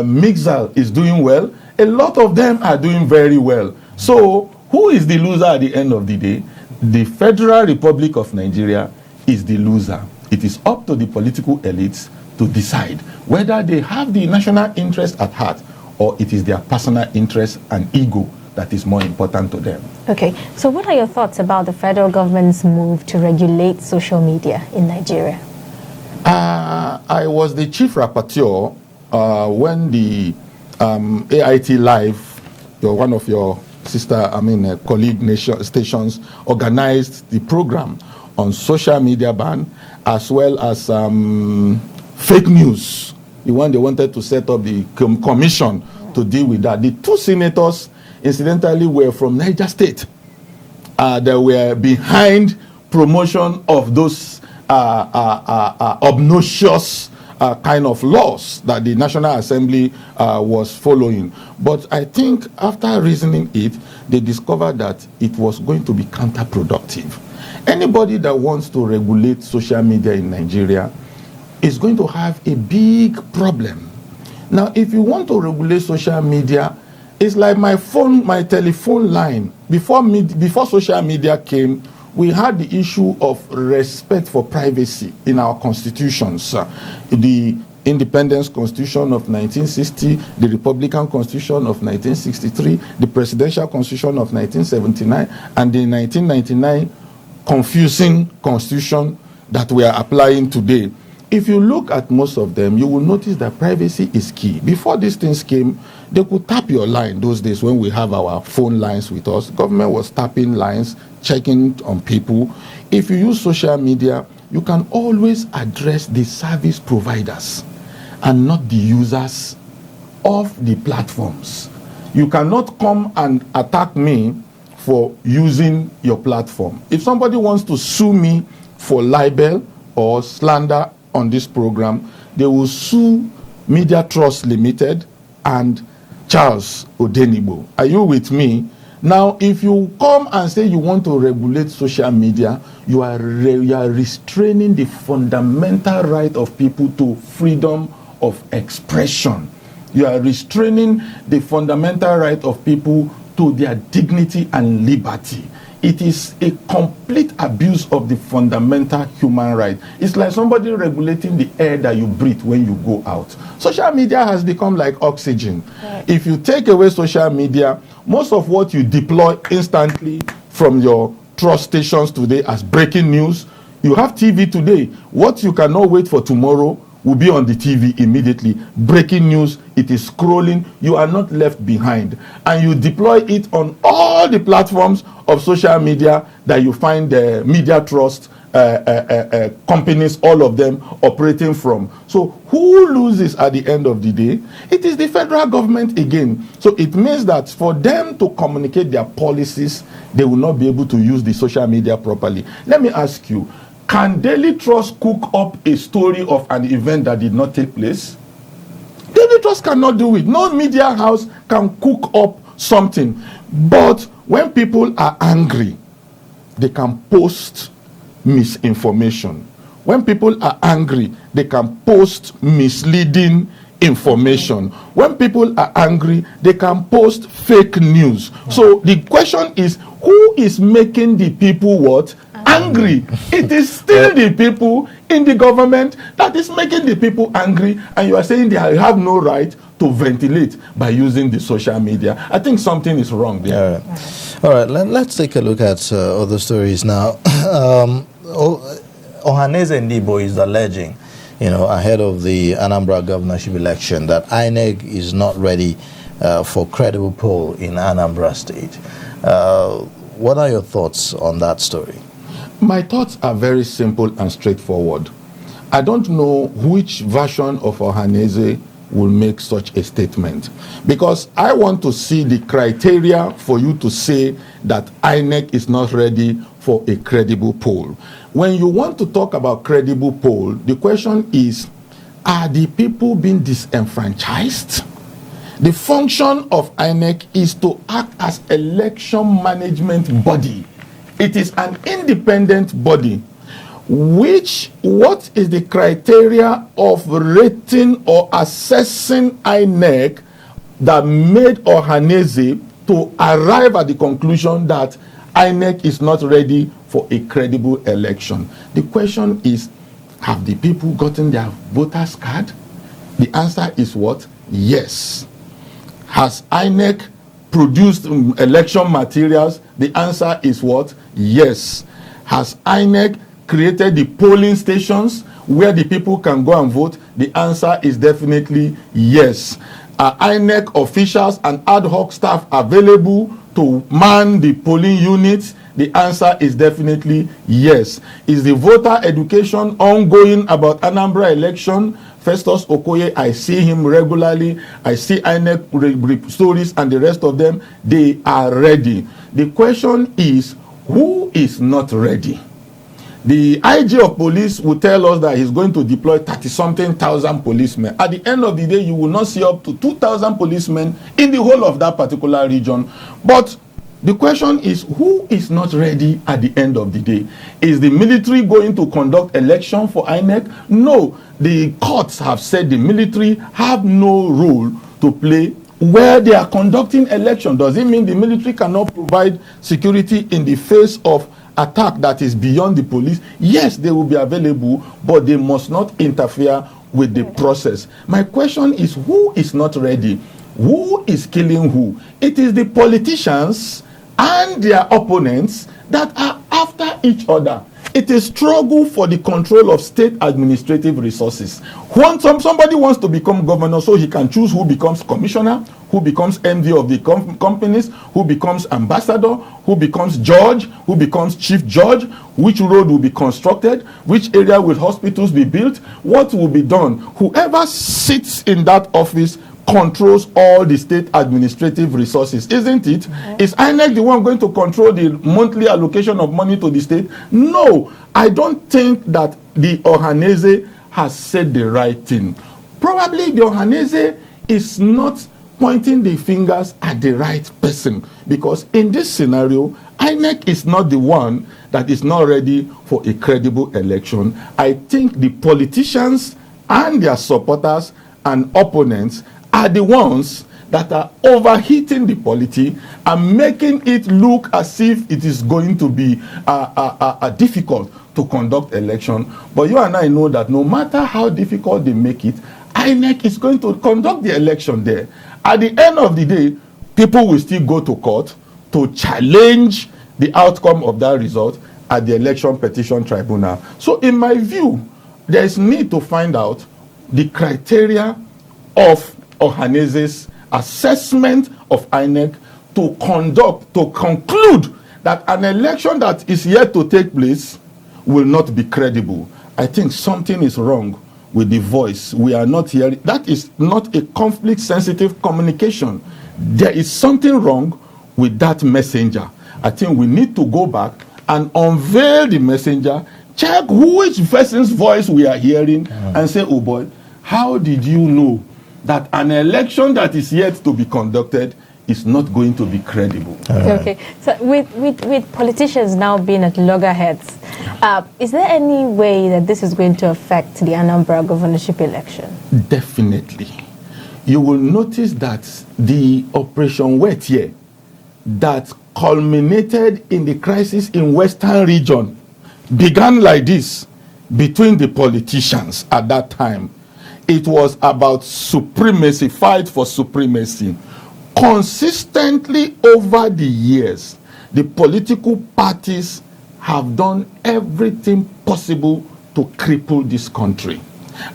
Speaker 5: Mixer is doing well. A lot of them are doing very well. So who is the loser at the end of the day? The Federal Republic of Nigeria is the loser. It is up to the political elites to decide whether they have the national interest at heart, or it is their personal interest and ego that is more important to them.
Speaker 1: Okay, so what are your thoughts about the federal government's move to regulate social media in Nigeria?
Speaker 5: I was the chief rapporteur when the AIT Live, one of your colleague stations, organized the program on social media ban, as well as fake news. The one they wanted to set up the commission to deal with that. The two senators, incidentally, were from Niger State. They were behind promotion of those obnoxious kind of laws that the National Assembly was following. But I think after reasoning it, they discovered that it was going to be counterproductive. Anybody that wants to regulate social media in Nigeria is going to have a big problem. Now, if you want to regulate social media, it's like my telephone line. Before social media came, we had the issue of respect for privacy in our constitutions. The Independence Constitution of 1960, the Republican Constitution of 1963, the Presidential Constitution of 1979, and the 1999 confusing Constitution that we are applying today. If you look at most of them, you will notice that privacy is key. Before these things came, they could tap your line. Those days when we have our phone lines with us, government was tapping lines, checking on people. If you use social media, you can always address the service providers and not the users of the platforms. You cannot come and attack me for using your platform. If somebody wants to sue me for libel or slander on this program, they will sue Media Trust Limited and Charles Odenibo. Are you with me? Now, if you come and say you want to regulate social media, you are restraining the fundamental right of people to freedom of expression. You are restraining the fundamental right of people to their dignity and liberty. It is a complete abuse of the fundamental human right. It's like somebody regulating the air that you breathe when you go out. Social media has become like oxygen. Right. If you take away social media, most of what you deploy instantly from your trust stations today as breaking news, you have TV today. What you cannot wait for tomorrow will be on the TV immediately. Breaking news, it is scrolling, you are not left behind. And you deploy it on all the platforms of social media that you find the Media Trust companies, all of them operating from. So who loses at the end of the day? It is the federal government again. So it means that for them to communicate their policies, they will not be able to use the social media properly. Let me ask you, can Daily Trust cook up a story of an event that did not take place? Daily Trust cannot do it. No media house can cook up something. But when people are angry, they can post misinformation. When people are angry, they can post misleading information. When people are angry, they can post fake news. So the question is, who is making the people what? Angry. It is still the people in the government that is making the people angry, and you are saying they have no right to ventilate by using the social media. I think something is wrong there.
Speaker 2: All right. Let's take a look at other stories now. Ohaneze Ndibo is alleging, ahead of the Anambra governorship election, that INEC is not ready for credible poll in Anambra State. What are your thoughts on that story?
Speaker 5: My thoughts are very simple and straightforward. I don't know which version of Ohaneze will make such a statement, because I want to see the criteria for you to say that INEC is not ready for a credible poll. When you want to talk about credible poll, the question is, are the people being disenfranchised? The function of INEC is to act as election management body. It is an independent body. What is the criteria of rating or assessing INEC that made Ohaneze to arrive at the conclusion that INEC is not ready for a credible election? The question is, have the people gotten their voters card? The answer is what? Yes. Has INEC produced election materials? The answer is what? Yes. Has INEC created the polling stations where the people can go and vote? The answer is definitely yes. Are INEC officials and ad hoc staff available to man the polling units? The answer is definitely yes. Is the voter education ongoing about Anambra election? Festus Okoye, I see him regularly. I see INEC stories and the rest of them. They are ready. The question is, who is not ready? The IG of police will tell us that he's going to deploy 30-something thousand policemen. At the end of the day, you will not see up to 2,000 policemen in the whole of that particular region. But The question is, who is not ready at the end of the day? Is the military going to conduct election for INEC? No. The courts have said the military have no role to play where they are conducting election. Does it mean the military cannot provide security in the face of attack that is beyond the police? Yes, they will be available, but they must not interfere with the process. My question is, who is not ready? Who is killing who? It is the politicians and their opponents that are after each other. It is struggle for the control of state administrative resources. When somebody wants to become governor so he can choose who becomes commissioner, who becomes MD of the companies, who becomes ambassador, who becomes judge, who becomes chief judge, which road will be constructed, which area will hospitals be built, what will be done. Whoever sits in that office controls all the state administrative resources, isn't it? Is INEC the one going to control the monthly allocation of money to the state? No, I don't think that the Ohanaeze has said the right thing. Probably the Ohanaeze is not pointing the fingers at the right person, because in this scenario, INEC is not the one that is not ready for a credible election. I think the politicians and their supporters and opponents are the ones that are overheating the polity and making it look as if it is going to be difficult to conduct election. But you and I know that no matter how difficult they make it, INEC is going to conduct the election there. At the end of the day, people will still go to court to challenge the outcome of that result at the election petition tribunal. So in my view, there is need to find out the criteria of Ohanaeze's assessment of INEC to conclude that an election that is yet to take place will not be credible. I think something is wrong with the voice. We are not hearing. That is not a conflict-sensitive communication. There is something wrong with that messenger. I think we need to go back and unveil the messenger, check which person's voice we are hearing, and say, oh boy, how did you know that an election that is yet to be conducted is not going to be credible?
Speaker 1: Okay, so with politicians now being at loggerheads, is there any way that this is going to affect the Anambra governorship election?
Speaker 5: Definitely. You will notice that the Operation Wetie that culminated in the crisis in Western region began like this between the politicians at that time. It was about supremacy, fight for supremacy. Consistently over the years, the political parties have done everything possible to cripple this country.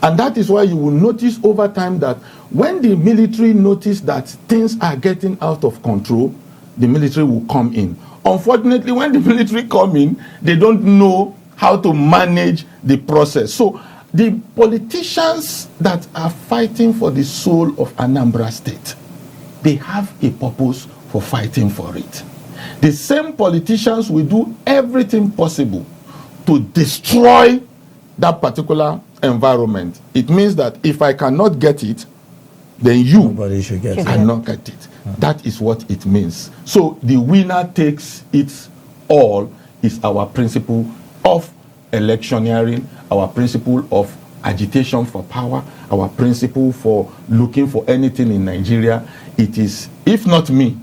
Speaker 5: And that is why you will notice over time that when the military notice that things are getting out of control, the military will come in. Unfortunately, when the military come in, they don't know how to manage the process. So the politicians that are fighting for the soul of Anambra State, they have a purpose for fighting for it. The same politicians will do everything possible to destroy that particular environment. It means that if I cannot get it, then you cannot get it. That is what it means. So the winner takes it all is our principle of electioneering, our principle of agitation for power, our principle for looking for anything in Nigeria. It is, if not me,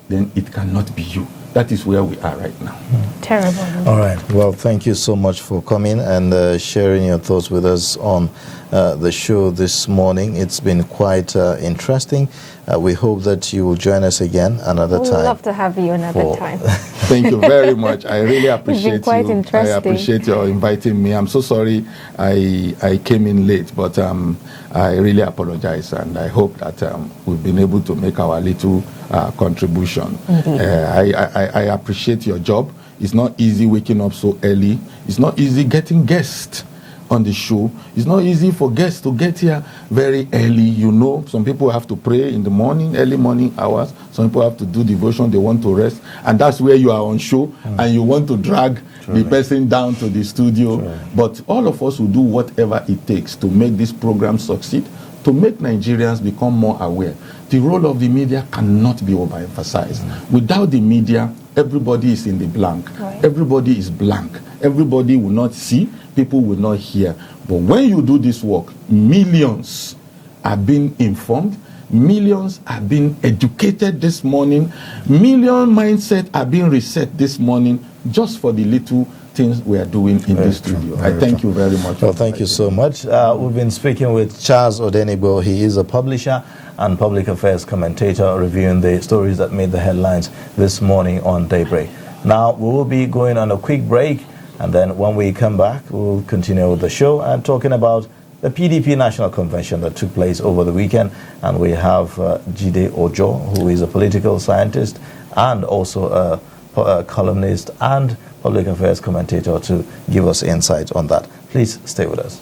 Speaker 5: then it cannot be you. That is where we are right now.
Speaker 1: Terrible.
Speaker 2: All right. Well, thank you so much for coming and sharing your thoughts with us on the show this morning. It's been quite interesting. We hope that you will join us again another time.
Speaker 1: We'd love to have you another time.
Speaker 5: Thank you very much. I really appreciate
Speaker 1: It's been quite interesting.
Speaker 5: I appreciate your inviting me. I'm so sorry I came in late, but I really apologize, and I hope that we've been able to make our little contribution. I appreciate your job. It's not easy waking up so early. It's not easy getting guests on the show. It's not easy for guests to get here very early. You know, some people have to pray in the morning, early morning hours. Some people have to do devotion. They want to rest. And that's where you are on show and you want to drag the person down to the studio. But all of us will do whatever it takes to make this program succeed, to make Nigerians become more aware The role of the media cannot be overemphasized. Without the media, everybody is in the blank.
Speaker 1: Right.
Speaker 5: Everybody is blank. Everybody will not see, people will not hear. But when you do this work, millions are being informed, millions are being educated this morning, million mindsets are being reset this morning just for the little things we are doing in this studio. I thank you very much.
Speaker 2: Well, thank you so much. We've been speaking with Charles Odenigbo. He is a publisher and public affairs commentator reviewing the stories that made the headlines this morning on Daybreak. Now, we will be going on a quick break, and then when we come back, we'll continue with the show and talking about the PDP National Convention that took place over the weekend. And we have Jide Ojo, who is a political scientist and also a columnist and public affairs commentator, to give us insight on that. Please stay with us.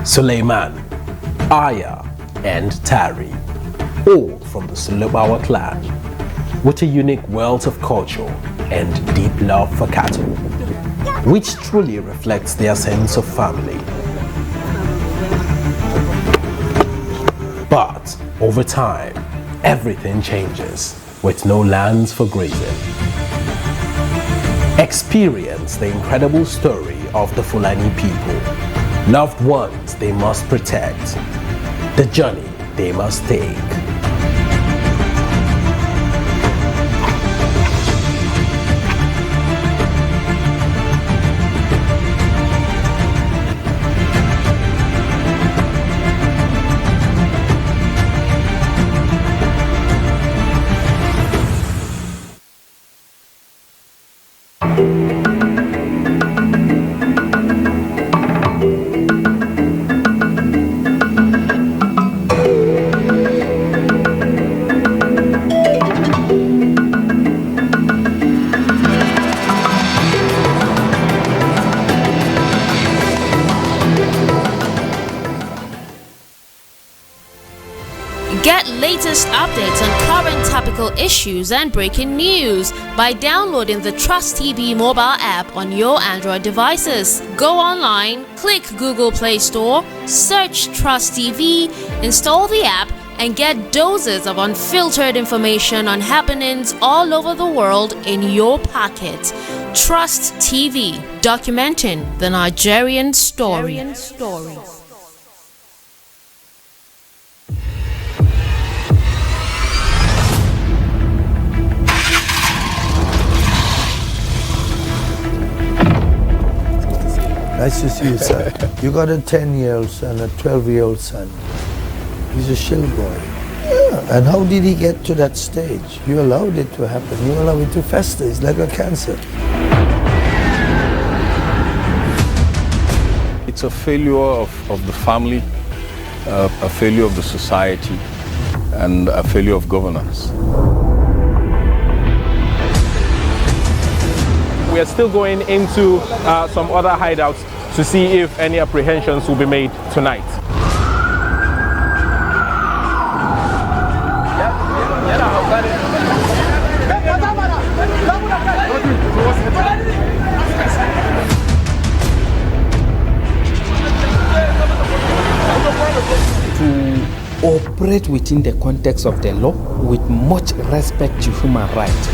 Speaker 6: Suleiman, Aya, and Tari, all from the Sulubawa clan, with a unique wealth of culture and deep love for cattle, which truly reflects their sense of family. But over time, everything changes, with no lands for grazing. Experience the incredible story of the Fulani people, loved ones they must protect, the journey they must take.
Speaker 7: latest updates on current topical issues and breaking news by downloading the Trust TV mobile app on your Android devices. Go online, click Google Play Store, search Trust TV, install the app, and get doses of unfiltered information on happenings all over the world in your pocket. Trust TV, documenting the Nigerian story.
Speaker 8: Nice to see you, son. You got a 10-year-old son, a 12-year-old son. He's a shill boy. Yeah. And how did he get to that stage? You allowed it to happen. You allowed it to fester. It's like a cancer.
Speaker 9: It's a failure of the family, a failure of the society, and a failure of governance.
Speaker 4: We are still going into some other hideouts to see if any apprehensions will be made tonight.
Speaker 10: To operate within the context of the law with much respect to human rights.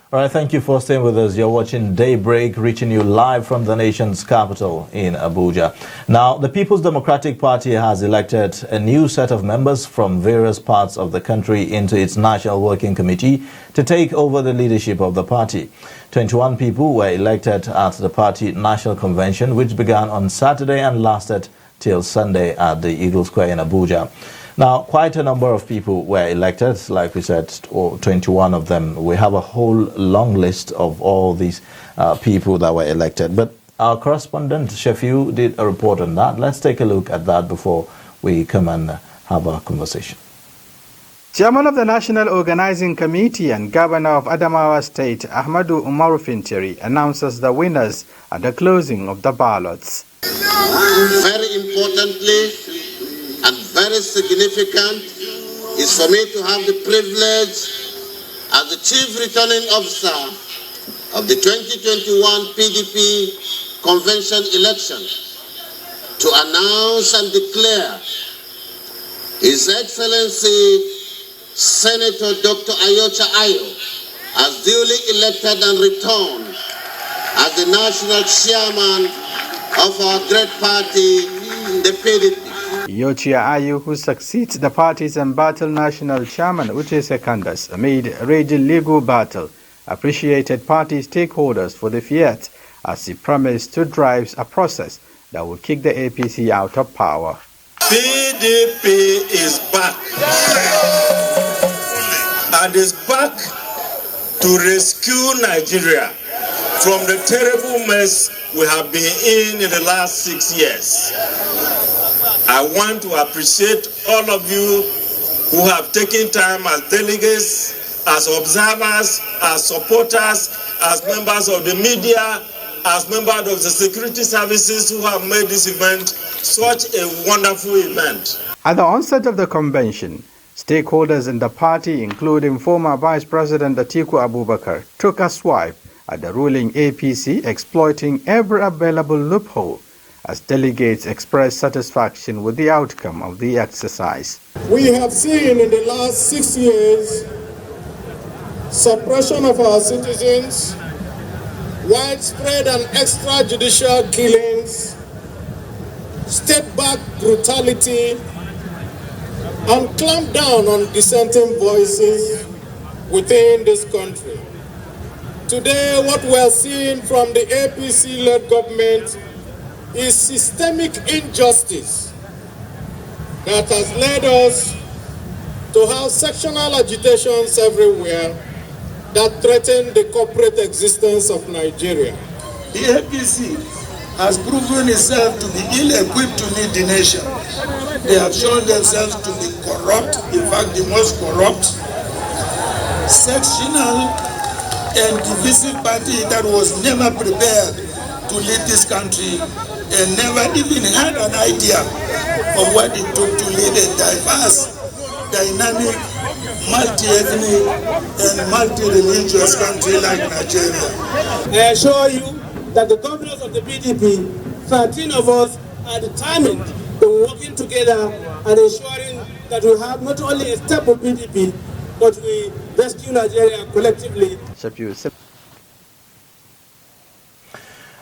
Speaker 2: All right, thank you for staying with us. You're watching Daybreak, reaching you live from the nation's capital in Abuja. Now, the People's Democratic Party has elected a new set of members from various parts of the country into its National Working Committee to take over the leadership of the party. 21 people were elected at the party National Convention, which began on Saturday and lasted till Sunday at the Eagle Square in Abuja. Now, quite a number of people were elected, like we said, 21 of them. We have a whole long list of all these people that were elected. But our correspondent, Shefiu, did a report on that. Let's take a look at that before we come and have our conversation.
Speaker 11: Chairman of the National Organizing Committee and Governor of Adamawa State, Ahmadu Umaru Fintiri, announces the winners at the closing of the ballots.
Speaker 12: Very importantly, and very significant is for me to have the privilege as the Chief Returning Officer of the 2021 PDP Convention election to announce and declare His Excellency Senator Dr. Ayocha Ayo as duly elected and returned as the national chairman of our great party, the PDP.
Speaker 11: Yochia Ayu, who succeeds the party's embattled national chairman Uche Secondas amid a raging legal battle, appreciated party stakeholders for the fiat as he promised to drive a process that will kick the APC out of power.
Speaker 13: PDP is back and is back to rescue Nigeria from the terrible mess we have been in the last 6 years. I want to appreciate all of you who have taken time as delegates, as observers, as supporters, as members of the media, as members of the security services who have made this event such a wonderful event.
Speaker 11: At the onset of the convention, stakeholders in the party, including former Vice President Atiku Abubakar, took a swipe at the ruling APC, exploiting every available loophole as delegates expressed satisfaction with the outcome of the exercise.
Speaker 14: We have seen in the last 6 years suppression of our citizens, widespread and extrajudicial killings, state-backed brutality, and clamp down on dissenting voices within this country. Today, what we're seeing from the APC-led government is systemic injustice that has led us to have sectional agitations everywhere that threaten the corporate existence of Nigeria.
Speaker 3: The APC has proven itself to be ill-equipped to lead the nation. They have shown themselves to be corrupt, in fact the most corrupt, sectional and divisive party that was never prepared to lead this country and never even had an idea of what it took to lead a diverse, dynamic, multi-ethnic and multi-religious country like Nigeria.
Speaker 14: I assure you that the governors of the PDP, 13 of us, are determined to working together and ensuring that we have not only a stable PDP, but we rescue Nigeria collectively.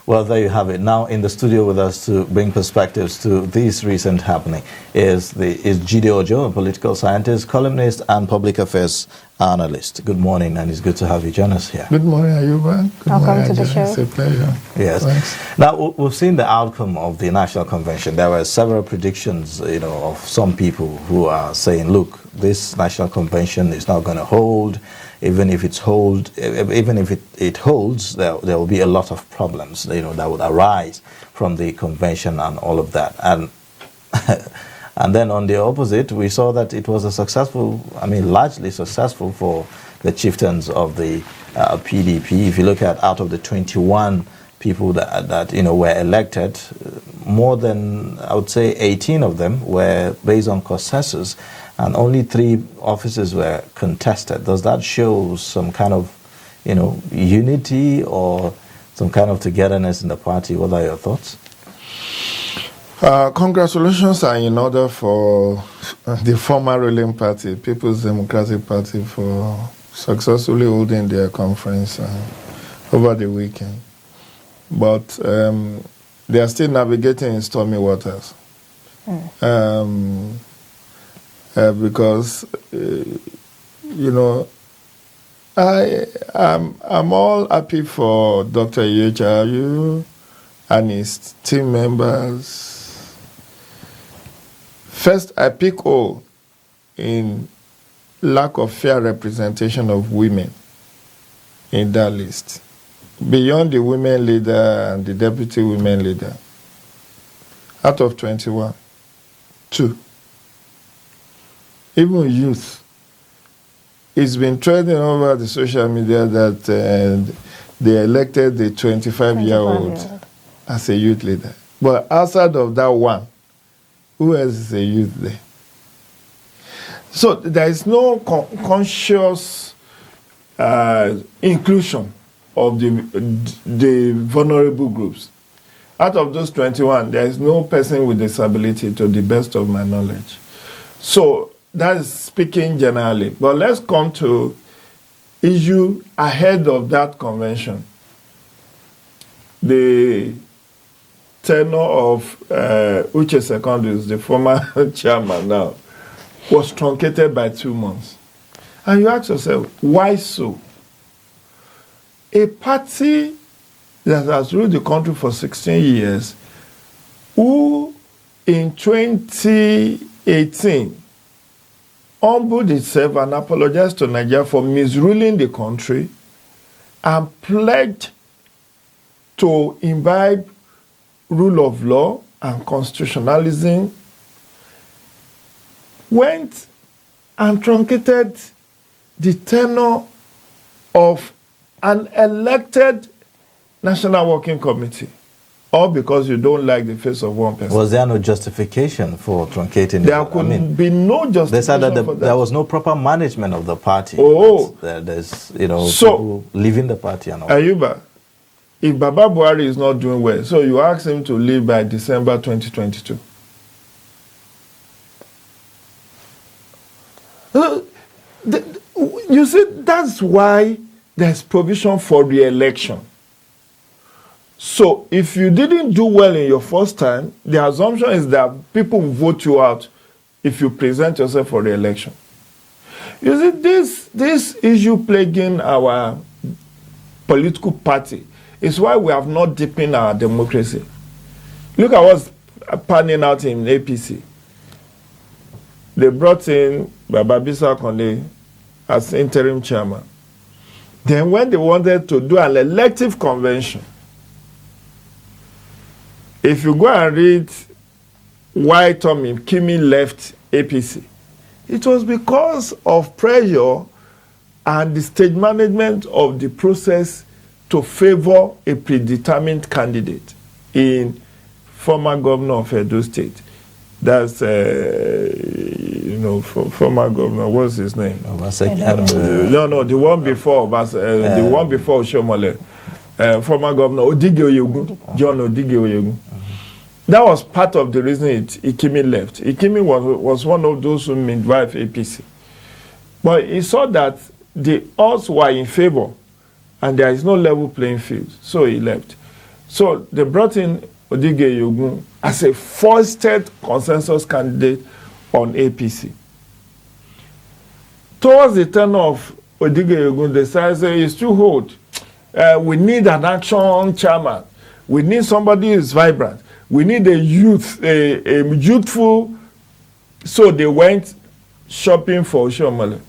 Speaker 2: Well, there you have it. Now in the studio with us to bring perspectives to this recent happening is Jide Ojo, a political scientist, columnist, and public affairs analyst. Good morning, and it's good to have you join us here.
Speaker 15: Good morning, Ayuba. Good
Speaker 1: Welcome
Speaker 15: morning,
Speaker 1: to the
Speaker 15: Ajay.
Speaker 1: show.
Speaker 15: It's a pleasure.
Speaker 2: Yes.
Speaker 15: Thanks.
Speaker 2: Now we've seen the outcome of the National Convention. There were several predictions, of some people who are saying, "Look, this National Convention is not going to hold. Even if it holds, there will be a lot of problems, that would arise from the convention and all of that." And and then on the opposite, we saw that it was largely successful for the chieftains of the PDP. If you look at out of the 21 people that were elected, more than, I would say, 18 of them were based on consensus, and only 3 offices were contested. Does that show some kind of, unity or some kind of togetherness in the party? What are your thoughts?
Speaker 15: Congratulations are in order for the former ruling party, People's Democratic Party, for successfully holding their conference over the weekend. But they are still navigating in stormy waters. Because I'm all happy for Dr. Iheachu and his team members. First, I pick all in lack of fair representation of women in that list, beyond the women leader and the deputy women leader. Out of 21, 2. Even youth. It's been trending over the social media that they elected the 25-year-old as a youth leader. But outside of that one, who else is a youth there? So there is no conscious inclusion of the vulnerable groups. Out of those 21, there is no person with disability, to the best of my knowledge. So that is speaking generally. But let's come to issue ahead of that convention. The tenure of Uche Secondus, the former chairman now, was truncated by 2 months. And you ask yourself, why so? A party that has ruled the country for 16 years, who in 2018 humbled itself and apologized to Nigeria for misruling the country and pledged to imbibe rule of law and constitutionalism, went and truncated the tenure of an elected National Working Committee, all because you don't like the face of one person.
Speaker 2: Was there no justification for truncating it?
Speaker 15: There could be no justification.
Speaker 2: They said that there was no proper management of the party. Oh, there's people leaving the party and all.
Speaker 15: Ayuba, if Baba Buhari is not doing well, so you ask him to leave by December 2022. You see, that's why there's provision for re-election. So if you didn't do well in your first time, the assumption is that people will vote you out if you present yourself for re-election. You see, this issue plaguing our political party. It's why we have not deepened our democracy. Look at what's panning out in APC. They brought in Baba Bisa Konde as interim chairman. Then when they wanted to do an elective convention, if you go and read why Tommy Kimi left APC, it was because of pressure and the stage management of the process to favor a predetermined candidate in former governor of Edo State. That's, former governor, what's his name? No, the one before, the one before Shomole. Former governor, Odige Oyegun, John Odige Oyegun. That was part of the reason Ikimi left. Ikimi was one of those who midwife APC. But he saw that the odds were in favor and there is no level playing field, so he left. So they brought in Odige Oyegun as a foisted consensus candidate on APC. Towards the turn of Odige Oyegun, they said, it's too old. We need an action chairman. We need somebody who is vibrant. We need a youthful. So they went shopping for Oshiomhole.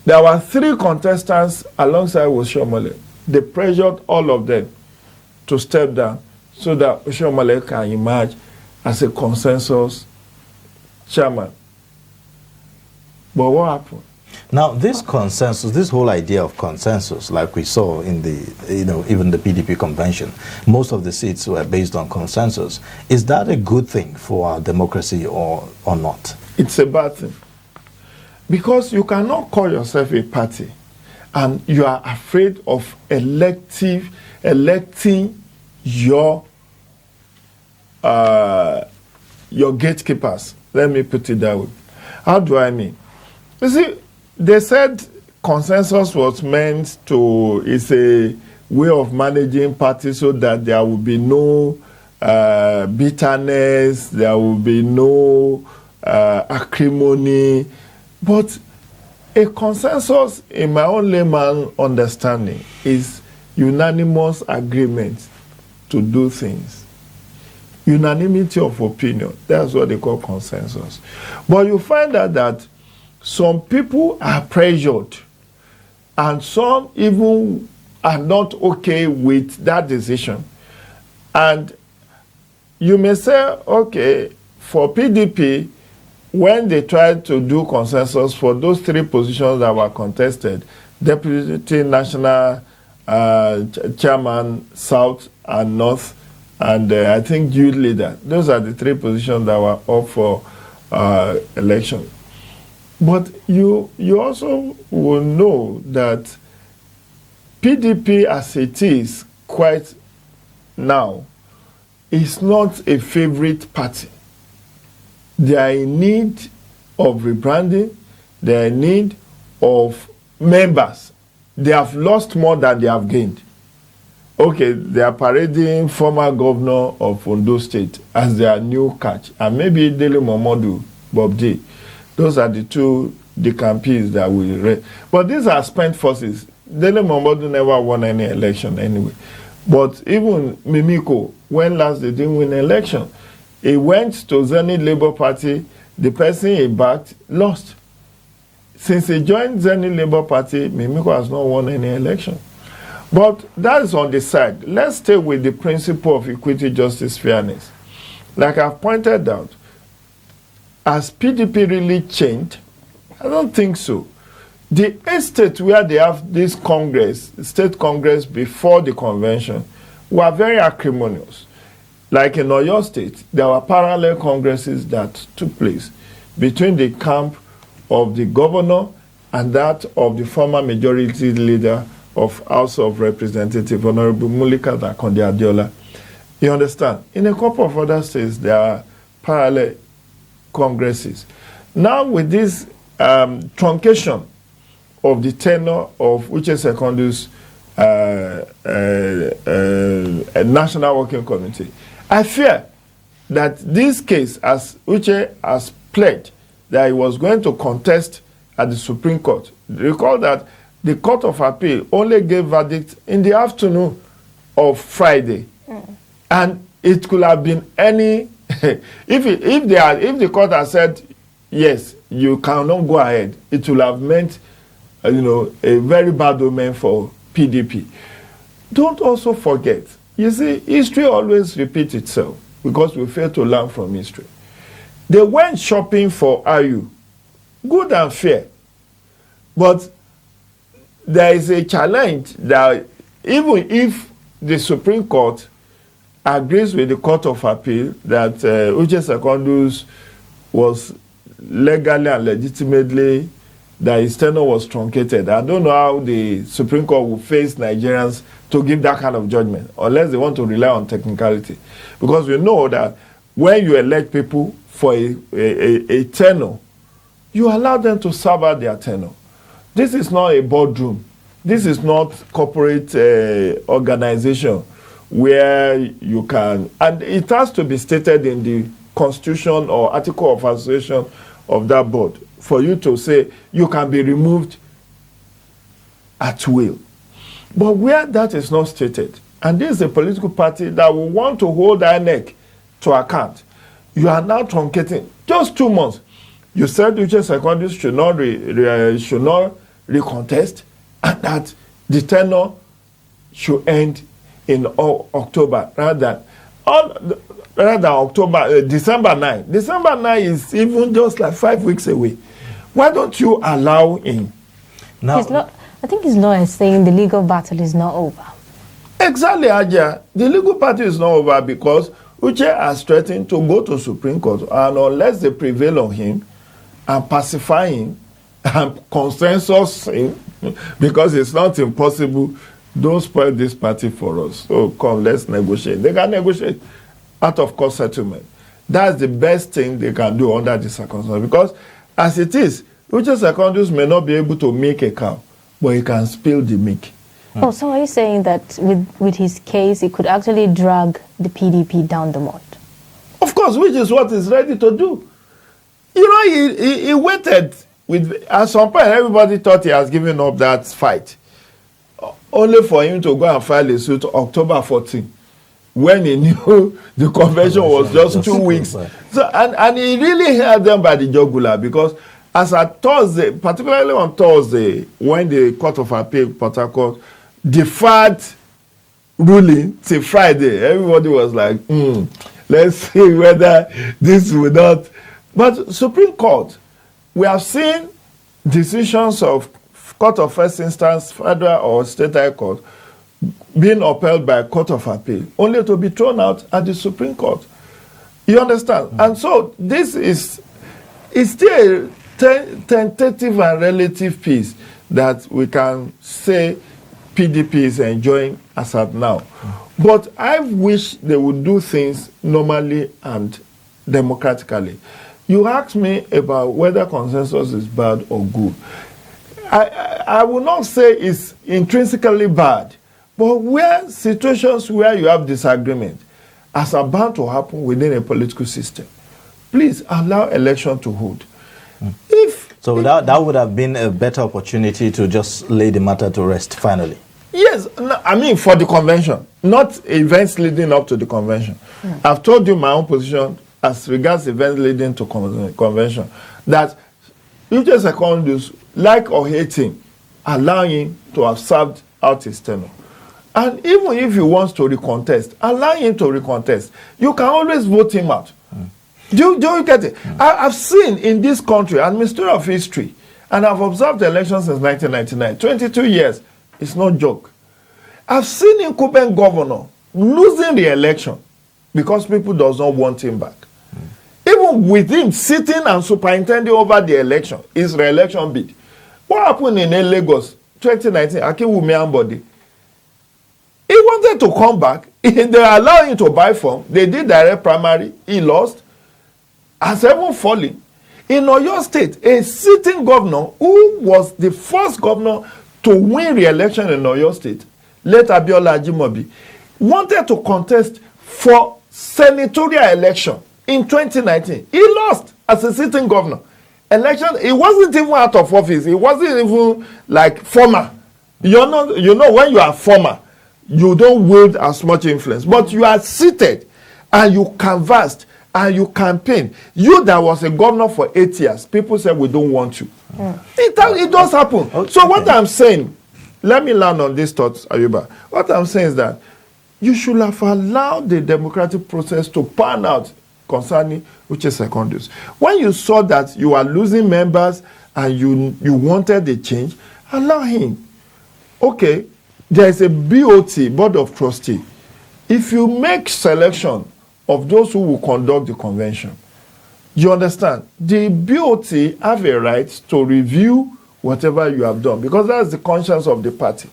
Speaker 15: There were 3 contestants alongside Oshiomhole. They pressured all of them to step down so that Oshiomhole can emerge as a consensus chairman. But what happened?
Speaker 2: Now, this consensus, this whole idea of consensus, like we saw in the, even the PDP convention, most of the seats were based on consensus. Is that a good thing for our democracy or not?
Speaker 15: It's a bad thing. Because you cannot call yourself a party and you are afraid of electing your gatekeepers. Let me put it that way. How do I mean? You see, they said consensus was meant to, it's a way of managing parties so that there will be no bitterness, there will be no acrimony. But a consensus, in my own layman understanding, is unanimous agreement to do things. Unanimity of opinion. That's what they call consensus. But you find out that some people are pressured and some even are not okay with that decision. And you may say, okay, for PDP, when they tried to do consensus for those 3 positions that were contested, Deputy National Chairman, South and North, and I think Youth Leader, those are the 3 positions that were up for election. But you also will know that PDP as it is quite now is not a favorite party. They are in need of rebranding. They are in need of members. They have lost more than they have gained. Okay, they are parading former governor of Ondo State as their new catch. And maybe Dele Momodu, Bob D. Those are the 2 decampees that we read. But these are spent forces. Dele Momodu never won any election anyway. But even Mimiko, when last they didn't win an election, he went to Zenith Labour Party, the person he backed lost. Since he joined Zenith Labour Party, Mimiko has not won any election. But that is on the side. Let's stay with the principle of equity, justice, fairness. Like I've pointed out, has PDP really changed? I don't think so. The estate where they have this Congress, state Congress before the convention, were very acrimonious. Like in Oyo State, there were parallel congresses that took place between the camp of the governor and that of the former majority leader of House of Representatives, Honorable Mulika Dakonde Adiola. You understand? In a couple of other states, there are parallel congresses. Now with this truncation of the tenure of Uche Secondo's National Working Committee, I fear that this case, as Uche has pledged that he was going to contest at the Supreme Court, recall that the Court of Appeal only gave verdict in the afternoon of Friday. And it could have been any, if the court had said, yes, you cannot go ahead, it would have meant, a very bad omen for PDP. Don't also forget, you see, history always repeats itself because we fail to learn from history. They went shopping for Ayu, good and fair, but there is a challenge that even if the Supreme Court agrees with the Court of Appeal that Uche Secondus was legally and legitimately, that his tenure was truncated. I don't know how the Supreme Court will face Nigerians to give that kind of judgment, unless they want to rely on technicality. Because we know that when you elect people for a tenure, you allow them to serve out their tenure. This is not a boardroom. This is not corporate organization where you can, and it has to be stated in the Constitution or Article of Association of that board for you to say you can be removed at will. But where that is not stated, and this is a political party that will want to hold INEC to account, you are now truncating just 2 months. You said Uche Secondus should not recontest, and that the tenure should end in October rather than October, December 9. December 9 is even just like 5 weeks away. Why don't you allow him?
Speaker 1: Now, I think his lawyer is saying the legal battle is not over.
Speaker 15: Exactly, Aja. The legal battle is not over because Uche has threatened to go to Supreme Court, and unless they prevail on him and pacify him and consensus him, because it's not impossible, don't spoil this party for us. So come, let's negotiate. They can negotiate out of court settlement. That's the best thing they can do under the circumstances. Because as it is, Uche Secondus may not be able to milk a cow, but he can spill the milk.
Speaker 1: Oh, so are you saying that with his case, he could actually drag the PDP down the mud?
Speaker 15: Of course, which is what he's ready to do. He waited. At some point, everybody thought he has given up that fight. Only for him to go and file a suit October 14, when he knew the convention was just 2 weeks. So, and he really held them by the jugular, because as at Thursday, particularly on Thursday, when the Court of Appeal, Port Harcourt, deferred ruling till Friday, everybody was like, let's see whether this will not. But Supreme Court, we have seen decisions of Court of First Instance, Federal or State High Court, being upheld by Court of Appeal, only to be thrown out at the Supreme Court. You understand? And so this is still a tentative and relative peace that we can say PDP is enjoying as at now. But I wish they would do things normally and democratically. You asked me about whether consensus is bad or good. I will not say it's intrinsically bad, but where situations where you have disagreement, as are bound to happen within a political system, please allow election to hold.
Speaker 2: So that would have been a better opportunity to just lay the matter to rest finally.
Speaker 15: Yes, I mean for the convention, not events leading up to the convention. I've told you my own position as regards events leading to convention, that Uche Secondus, like or hate him, allow him to have served out his tenure. And even if he wants to recontest, allow him to recontest. You can always vote him out. Do you get it? I've seen in this country, and Ministry of History, and I've observed the elections since 1999, 22 years, it's no joke. I've seen incumbent governor losing the election because people does not want him back. Even with him sitting and superintending over the election, his re-election bid. What happened in Lagos 2019, Akinwumi Ambode? He wanted to come back. They allowed him to buy form. They did direct primary. He lost. Has even fallen. In Oyo State, a sitting governor who was the first governor to win re-election in Oyo State, late Abiola Ajimobi, wanted to contest for senatorial election in 2019. He lost as a sitting governor. election, it wasn't even out of office. It wasn't even like former. You know, when you are former, you don't wield as much influence. But you are seated and you canvassed and you campaign. You that was a governor for 8 years, people said we don't want you. It does happen. Okay. So what I'm saying, let me land on these thoughts, Ayuba. What I'm saying is that you should have allowed the democratic process to pan out concerning Uche Secondus. When you saw that you are losing members and you wanted a change, allow him. Okay, there is a BOT, Board of Trustees. If you make selection of those who will conduct the convention, you understand, the BOT have a right to review whatever you have done, because that's the conscience of the party.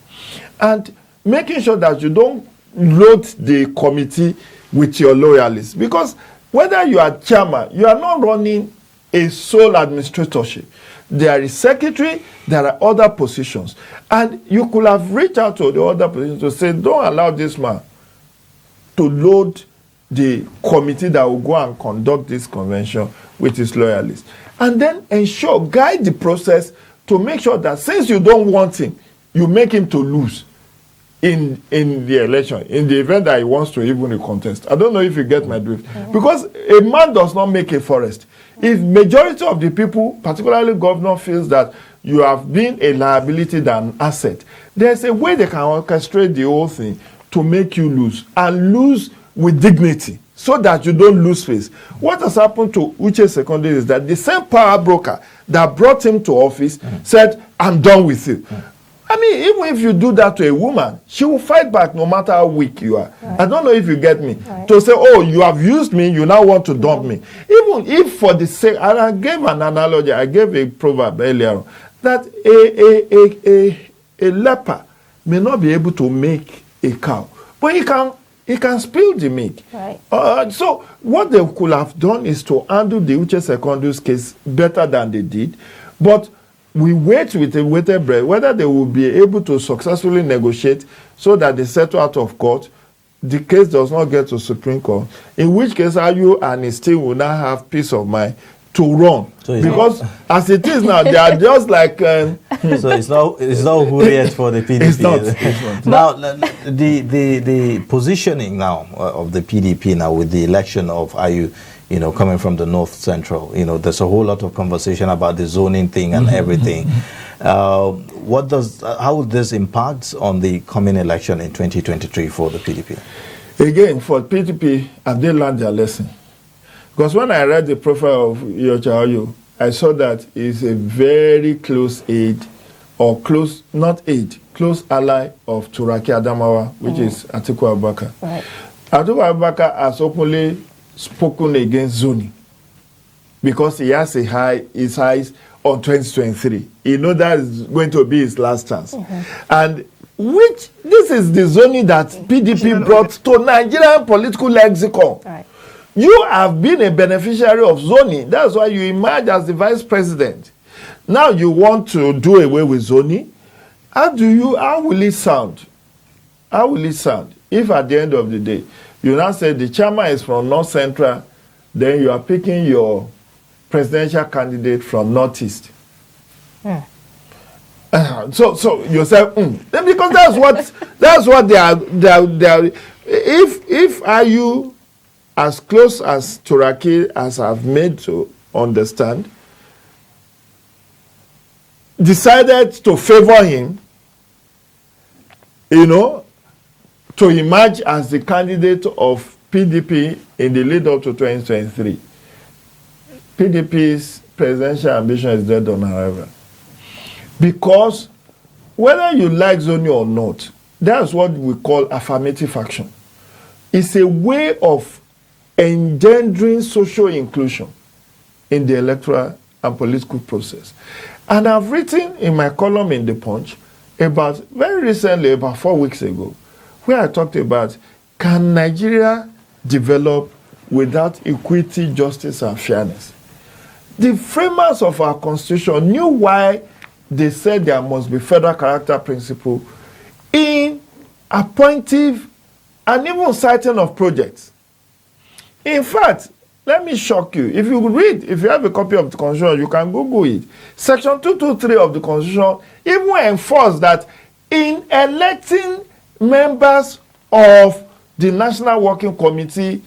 Speaker 15: And making sure that you don't load the committee with your loyalists, because whether you are chairman, you are not running a sole administratorship. There is secretary, there are other positions. And you could have reached out to the other positions to say, don't allow this man to load the committee that will go and conduct this convention with his loyalists. And then ensure, guide the process to make sure that since you don't want him, you make him to lose in the election, in the event that he wants to even contest. I don't know if you get my drift. Because a man does not make a forest. If majority of the people, particularly governor, feels that you have been a liability than an asset, there's a way they can orchestrate the whole thing to make you lose, and lose with dignity, so that you don't lose face. What has happened to Uche Secondus is that the same power broker that brought him to office said, I'm done with you. I mean, even if you do that to a woman, she will fight back no matter how weak you are. Right. I don't know if you get me. Right. To say, oh, you have used me, you now want to dump me. Even if for the sake, and I gave an analogy, I gave a proverb earlier, that a leper may not be able to make a cow, but he can spill the milk. Right. So what they could have done is to handle the Uche Secondus case better than they did, but we wait with a weighted breath whether they will be able to successfully negotiate so that they settle out of court. The case does not get to Supreme Court, in which case Ayu and his team will now have peace of mind to run. So because as it is now, they are just like... so
Speaker 2: it's not hurried for the PDP.
Speaker 15: It's not.
Speaker 2: Now, the positioning now of the PDP now with the election of Ayu, coming from the North Central, there's a whole lot of conversation about the zoning thing and everything. How would this impact on the coming election in 2023 for the PDP?
Speaker 15: Again, for PDP, have they learned their lesson? Because when I read the profile of Iyorchia Ayu, I saw that he's a very close aide, or close ally of Turaki Adamawa, which is Atiku Abubakar. Right. Atiku Abubakar has openly spoken against zoning because he has his eyes on 2023. He knows that is going to be his last chance. And this is the zoning that PDP brought to Nigerian political lexicon. Right. You have been a beneficiary of zoning. That's why you emerged as the vice president. Now you want to do away with zoning. How will it sound? How will it sound if at the end of the day you now say the chairman is from North Central, then you are picking your presidential candidate from Northeast? So you say, because that's what they are. If Ayu, as close as Turaki as I've made to understand, decided to favor him, to emerge as the candidate of PDP in the lead up to 2023, PDP's presidential ambition is dead on arrival. Because whether you like zoning or not, that's what we call affirmative action. It's a way of engendering social inclusion in the electoral and political process. And I've written in my column in The Punch very recently, about 4 weeks ago, where I talked about, can Nigeria develop without equity, justice, and fairness? The framers of our constitution knew why they said there must be federal character principle in appointive and even citing of projects. In fact, let me shock you. If you have a copy of the Constitution, you can Google it. Section 223 of the Constitution even enforces that in electing members of the National Working Committee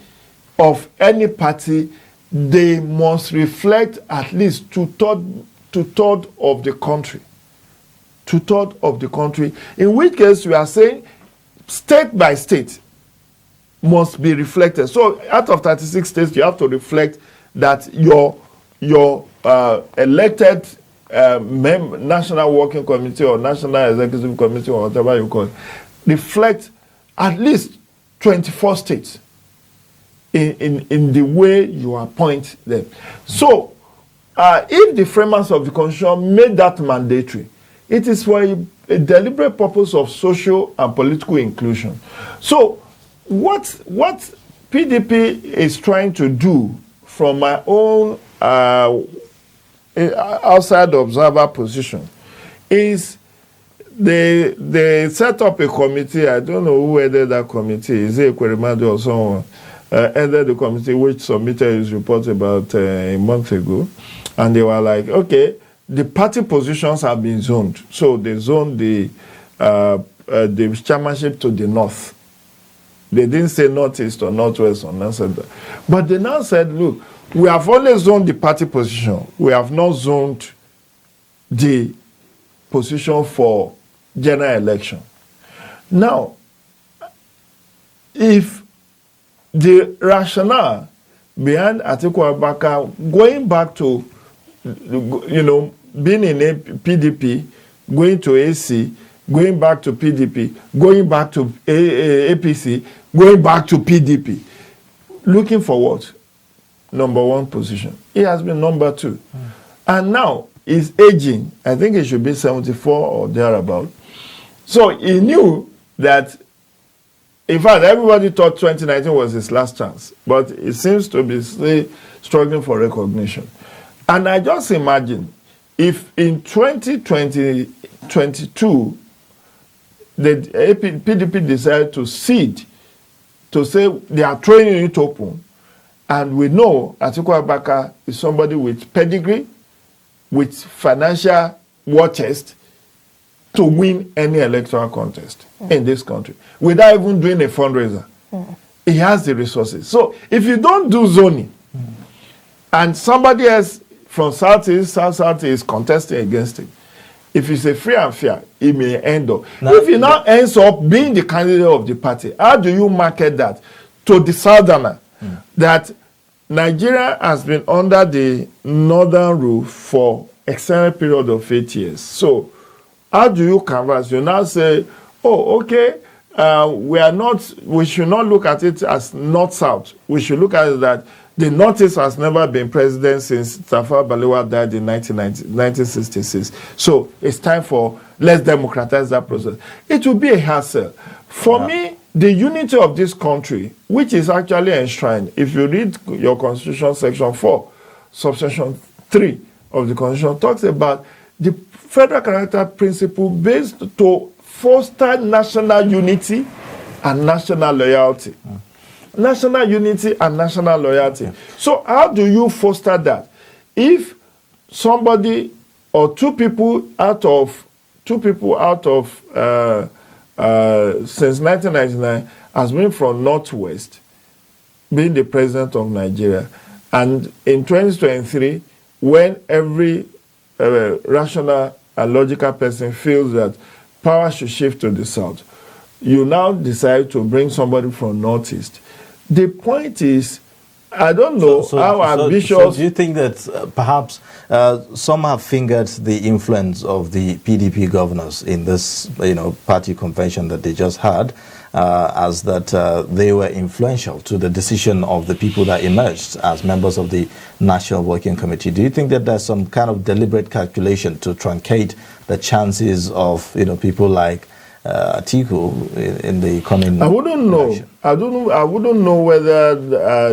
Speaker 15: of any party, they must reflect at least two-thirds of the country. Two-thirds of the country. In which case, we are saying state by state must be reflected. So out of 36 states, you have to reflect that your elected National Working Committee or National Executive Committee or whatever you call it, reflect at least 24 states in the way you appoint them. So if the framers of the Constitution made that mandatory, it is for a deliberate purpose of social and political inclusion. So what PDP is trying to do, from my own outside observer position, is they set up a committee. I don't know who headed that committee. Is it Kwerimadu or someone? Headed the committee which submitted his report about a month ago. And they were like, okay, the party positions have been zoned. So they zoned the chairmanship to the north. They didn't say northeast or northwest or north center. But they now said, look, we have only zoned the party position. We have not zoned the position for general election. Now, if the rationale behind Atiku Abubakar going back to, being in a PDP, going to AC, going back to PDP, going back to APC, going back to PDP, looking for what? Number one position. He has been number two. And now he's aging. I think he should be 74 or thereabout. So he knew that, in fact, everybody thought 2019 was his last chance. But he seems to be still struggling for recognition. And I just imagine if in 2022, the PDP decided to cede, to say they are throwing it open, and we know Atiku Abubakar is somebody with pedigree, with financial war chest, to win any electoral contest in this country, without even doing a fundraiser. He has the resources. So if you don't do zoning, and somebody else from Southeast, South is contesting against him, if it's a free and fair, it may end up. Now, if he now ends up being the candidate of the party, how do you market that to the Southerner that Nigeria has been under the Northern rule for extended period of 8 years? So how do you canvass? You now say, oh, okay, we should not look at it as North-South. We should look at it that the Northeast has never been president since Tafawa Balewa died in 1966. So it's time let's democratize that process. It will be a hassle. For me, the unity of this country, which is actually enshrined, if you read your Constitution, Section 4, Subsection 3 of the Constitution, talks about the federal character principle based to foster national unity and national loyalty. National unity and national loyalty. So how do you foster that? If somebody or two people out of since 1999 has been from Northwest, being the president of Nigeria, and in 2023, when every rational and logical person feels that power should shift to the South, you now decide to bring somebody from Northeast. The point is, I don't know how ambitious...
Speaker 2: So do you think that perhaps some have fingered the influence of the PDP governors in this party convention that they just had, as that they were influential to the decision of the people that emerged as members of the National Working Committee? Do you think that there's some kind of deliberate calculation to truncate the chances of people like Atiku in the coming?
Speaker 15: I wouldn't know. I wouldn't know whether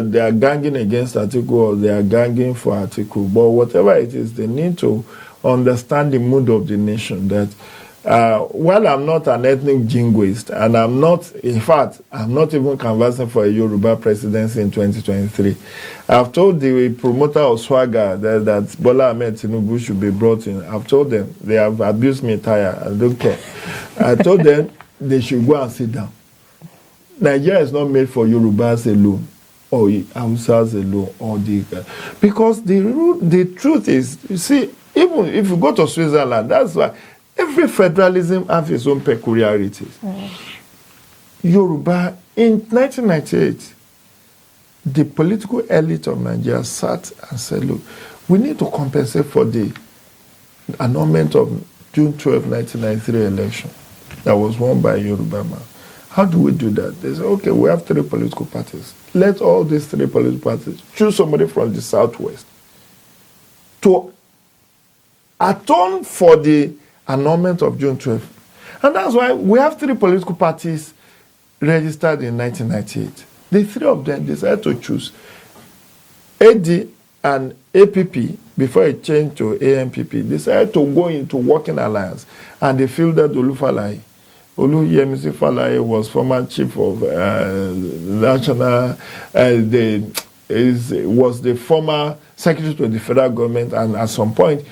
Speaker 15: they are ganging against Atiku or they are ganging for Atiku. But whatever it is, they need to understand the mood of the nation. That while I'm not an ethnic jingoist, and I'm not even canvassing for a Yoruba presidency in 2023, I've told the promoter of Swagger that Bola Ahmed Tinubu should be brought in. I've told them, they have abused me tire, I don't care. I told them they should go and sit down. Nigeria is not made for Yorubas alone, or Hausas alone, or because the truth is, you see, even if you go to Switzerland, that's why every federalism has its own peculiarities. Yoruba, in 1998, the political elite of Nigeria sat and said, look, we need to compensate for the annulment of June 12, 1993 election that was won by Yoruba man. How do we do that? They said, okay, we have 3 political parties. Let all these 3 political parties choose somebody from the Southwest to atone for the annulment of June 12. And that's why we have 3 political parties registered in 1998. The 3 of them decided to choose AD and APP before it changed to AMPP. Decided to go into working alliance, and they fielded Olufalaye. Oluyemisi Falaye was former chief of national, was the former secretary to the federal government, and at some point,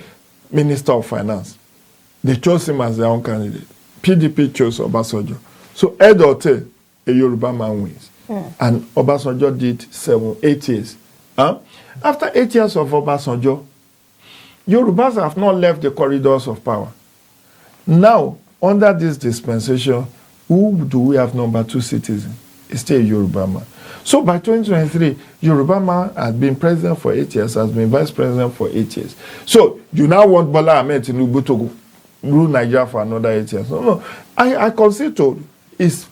Speaker 15: minister of finance. They chose him as their own candidate. PDP chose Obasanjo. So head or tail, a Yoruba man wins. And Obasanjo did 8 years. After 8 years of Obasanjo, Yorubas have not left the corridors of power. Now, under this dispensation, who do we have number 2 citizen? It's still a Yoruba man. So by 2023, Yoruba man has been president for 8 years, has been vice president for 8 years. So you now want Bola Ahmed Tinubu to rule Nigeria for another 8 years? No. I consider is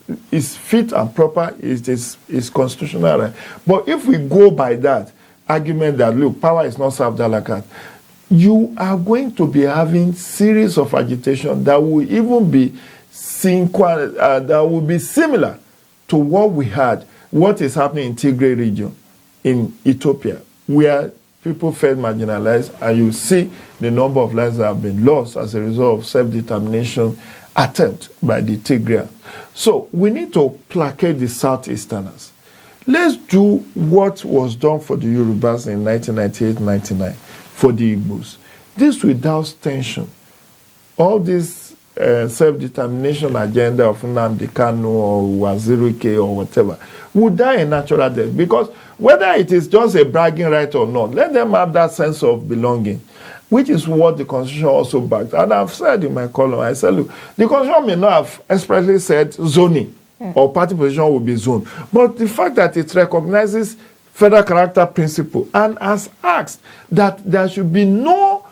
Speaker 15: fit and proper, is constitutional right. But if we go by that argument that, look, power is not served a la carte, you are going to be having series of agitation that will even be that will be similar to what we had, what is happening in Tigray region in Ethiopia, where people felt marginalized, and you see the number of lives that have been lost as a result of self-determination attempt by the Tigrayan. So we need to placate the Southeasterners. Let's do what was done for the Yorubas in 1998-99 for the Igbos. This without tension. All this self-determination agenda of Nnamdi Kanu or Waziri or whatever would die a natural death, because whether it is just a bragging right or not, let them have that sense of belonging, which is what the Constitution also backs. And I've said in my column, I said, look, the Constitution may not have expressly said zoning or party position will be zoned, but the fact that it recognizes federal character principle and has asked that there should be no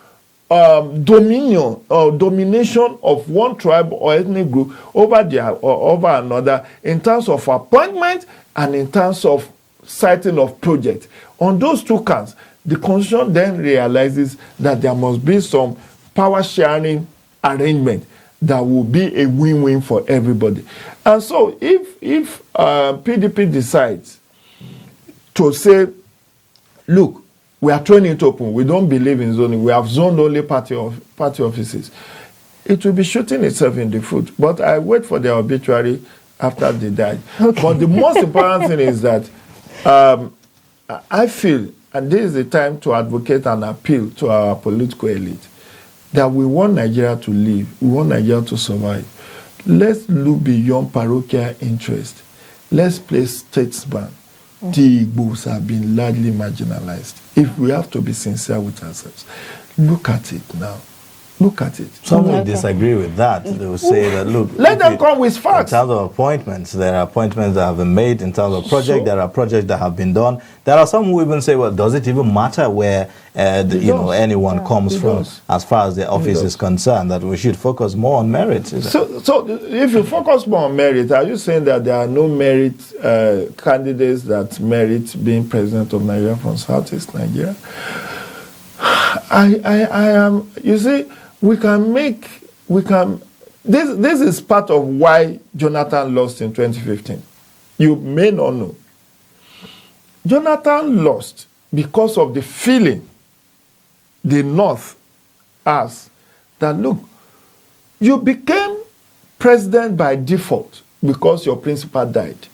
Speaker 15: dominion or domination of one tribe or ethnic group over another in terms of appointment and in terms of citing of project. On those 2 counts, the Constitution then realizes that there must be some power sharing arrangement that will be a win-win for everybody. And so if PDP decides to say, look, we are throwing it open, we don't believe in zoning, we have zoned only party offices, it will be shooting itself in the foot. But I wait for their obituary after they die. Okay. But the most important thing is that I feel, and this is the time to advocate and appeal to our political elite, that we want Nigeria to live, we want Nigeria to survive. Let's look beyond parochial interest. Let's play statesman. The Igbos have been largely marginalized. If we have to be sincere with ourselves, look at it now. Look at it.
Speaker 2: Some will disagree with that. They will say that, look,
Speaker 15: let them come with facts.
Speaker 2: In terms of appointments, there are appointments that have been made. In terms of projects, there are projects that have been done. There are some who even say, well, does it even matter where anyone comes from as far as the office is concerned, that we should focus more on merit?
Speaker 15: So if you focus more on merit, are you saying that there are no merit candidates that merit being president of Nigeria from Southeast Nigeria? I am, you see, this is part of why Jonathan lost in 2015. You may not know. Jonathan lost because of the feeling the North has that, look, you became president by default because your principal died.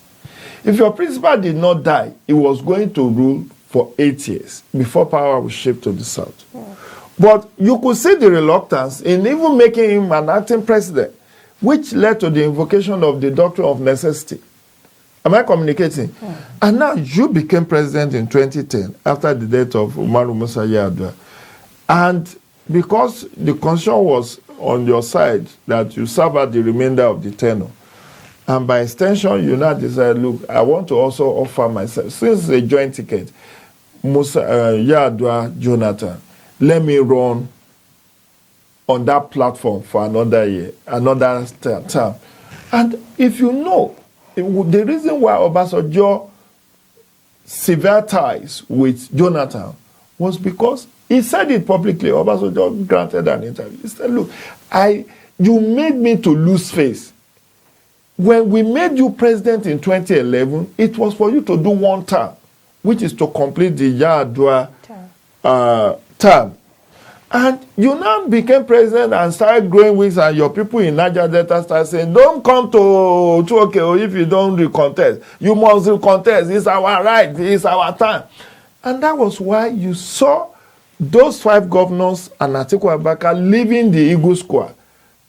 Speaker 15: If your principal did not die, he was going to rule for 8 years before power was shifted to the south. Yeah. But you could see the reluctance in even making him an acting president, which led to the invocation of the doctrine of necessity. Am I communicating? Yeah. And now you became president in 2010 after the death of Umaru Musa Yar'Adua. And because the constitution was on your side that you serve out the remainder of the tenure, and by extension, you now decide, look, I want to also offer myself, since it's a joint ticket, Musa Yar'Adua, Jonathan, let me run on that platform for another year, another term. And if you know, the reason why Obasanjo severed ties with Jonathan was because he said it publicly. Obasanjo granted an interview. He said, look, you made me to lose face. When we made you president in 2011, it was for you to do one term, which is to complete the Yar'Adua term. And you now became president and started growing wings, and your people in Niger Delta started saying, don't come to Chuoke if you don't recontest. You must recontest. It's our right. It's our time. And that was why you saw those 5 governors and Atiku Abubakar leaving the Eagle Square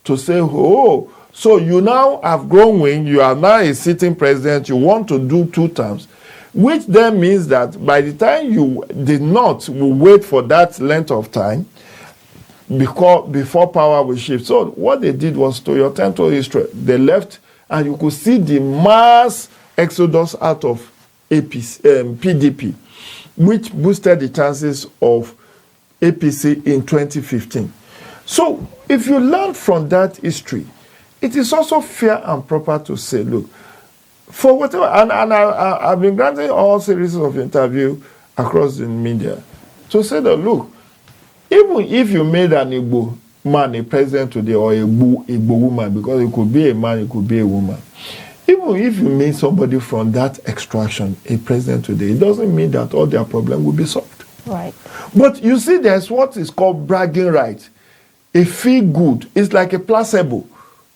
Speaker 15: to say, oh, so you now have grown wing, you are now a sitting president, you want to do 2 terms, which then means that by the time you did not wait for that length of time, before power will shift. So what they did was, to your temporal history, they left, and you could see the mass exodus out of PDP, which boosted the chances of APC in 2015. So if you learn from that history, it is also fair and proper to say, look, for whatever, and I've been granting all series of interviews across the media to say that, look, even if you made an Igbo man a president today, or a Igbo woman, because it could be a man, it could be a woman, even if you made somebody from that extraction a president today, it doesn't mean that all their problems will be solved.
Speaker 1: Right.
Speaker 15: But you see, there's what is called bragging rights. A feel good. It's like a placebo.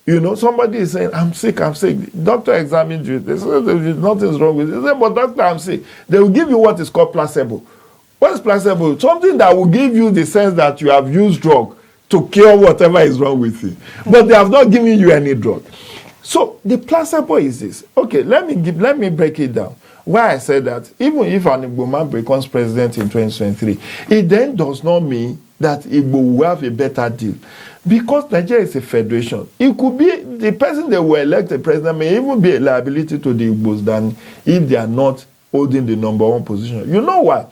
Speaker 15: You know, somebody is saying, I'm sick. Doctor examined you. They say, nothing's wrong with it. They say, but doctor, I'm sick. They will give you what is called placebo. What is placebo? Something that will give you the sense that you have used drug to cure whatever is wrong with you. But they have not given you any drug. So the placebo is this. Okay, let me break it down. Why I said that, even if an Igbo man becomes president in 2023, it then does not mean that Igbo will have a better deal. Because Nigeria is a federation, it could be the person that will elect a president may even be a liability to the Igbos than if they are not holding the #1 position. You know why?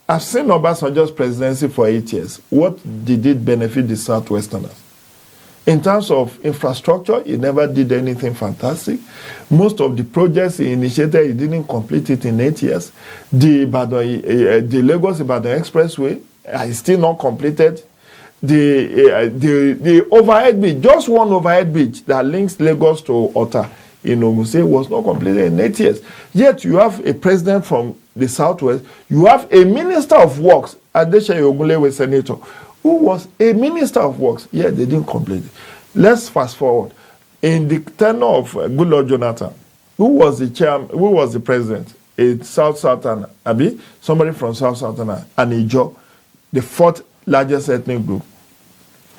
Speaker 15: I've seen Obasanjo's presidency for 8 years. What did it benefit the Southwesterners? In terms of infrastructure, he never did anything fantastic. Most of the projects he initiated, he didn't complete it in 8 years. The Lagos-Ibadan Expressway is still not completed. The overhead bridge, just one overhead bridge that links Lagos to Ota in Ogun State, was not completed in 8 years. Yet you have a president from the Southwest, you have a minister of works, Adeshaye Ogunlewe senator, who was a minister of works, yet they didn't complete it. Let's fast forward. In the tenure of Goodluck Jonathan, who was the president? A South-Southern, somebody from South-Southern, and Ijaw, the 4th largest ethnic group.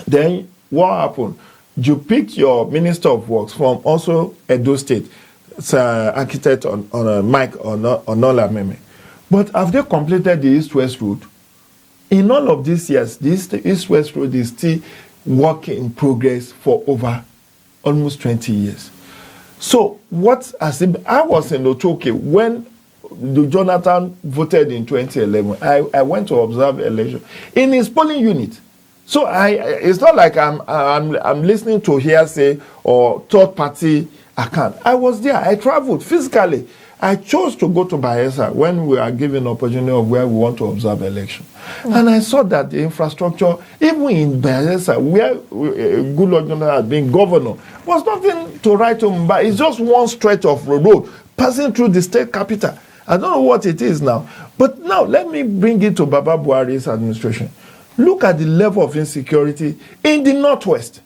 Speaker 15: Then what happened? You picked your minister of works from also Edo State, architect Mike Onolameme. But have they completed the East-West Road? In all of these years, this East-West Road is still work in progress for over almost 20 years. So what has it been? I was in Otoke when Jonathan voted in 2011. I went to observe election in his polling unit. So it's not like I'm listening to hearsay or third party account. I was there. I traveled physically. I chose to go to Bayelsa when we are given opportunity of where we want to observe election. And I saw that the infrastructure, even in Bayelsa, where Goodluck Jonathan had been governor, was nothing to write home about. It's just one stretch of road passing through the state capital. I don't know what it is now. But now, let me bring it to Baba Buhari's administration. Look at the level of insecurity in the Northwest.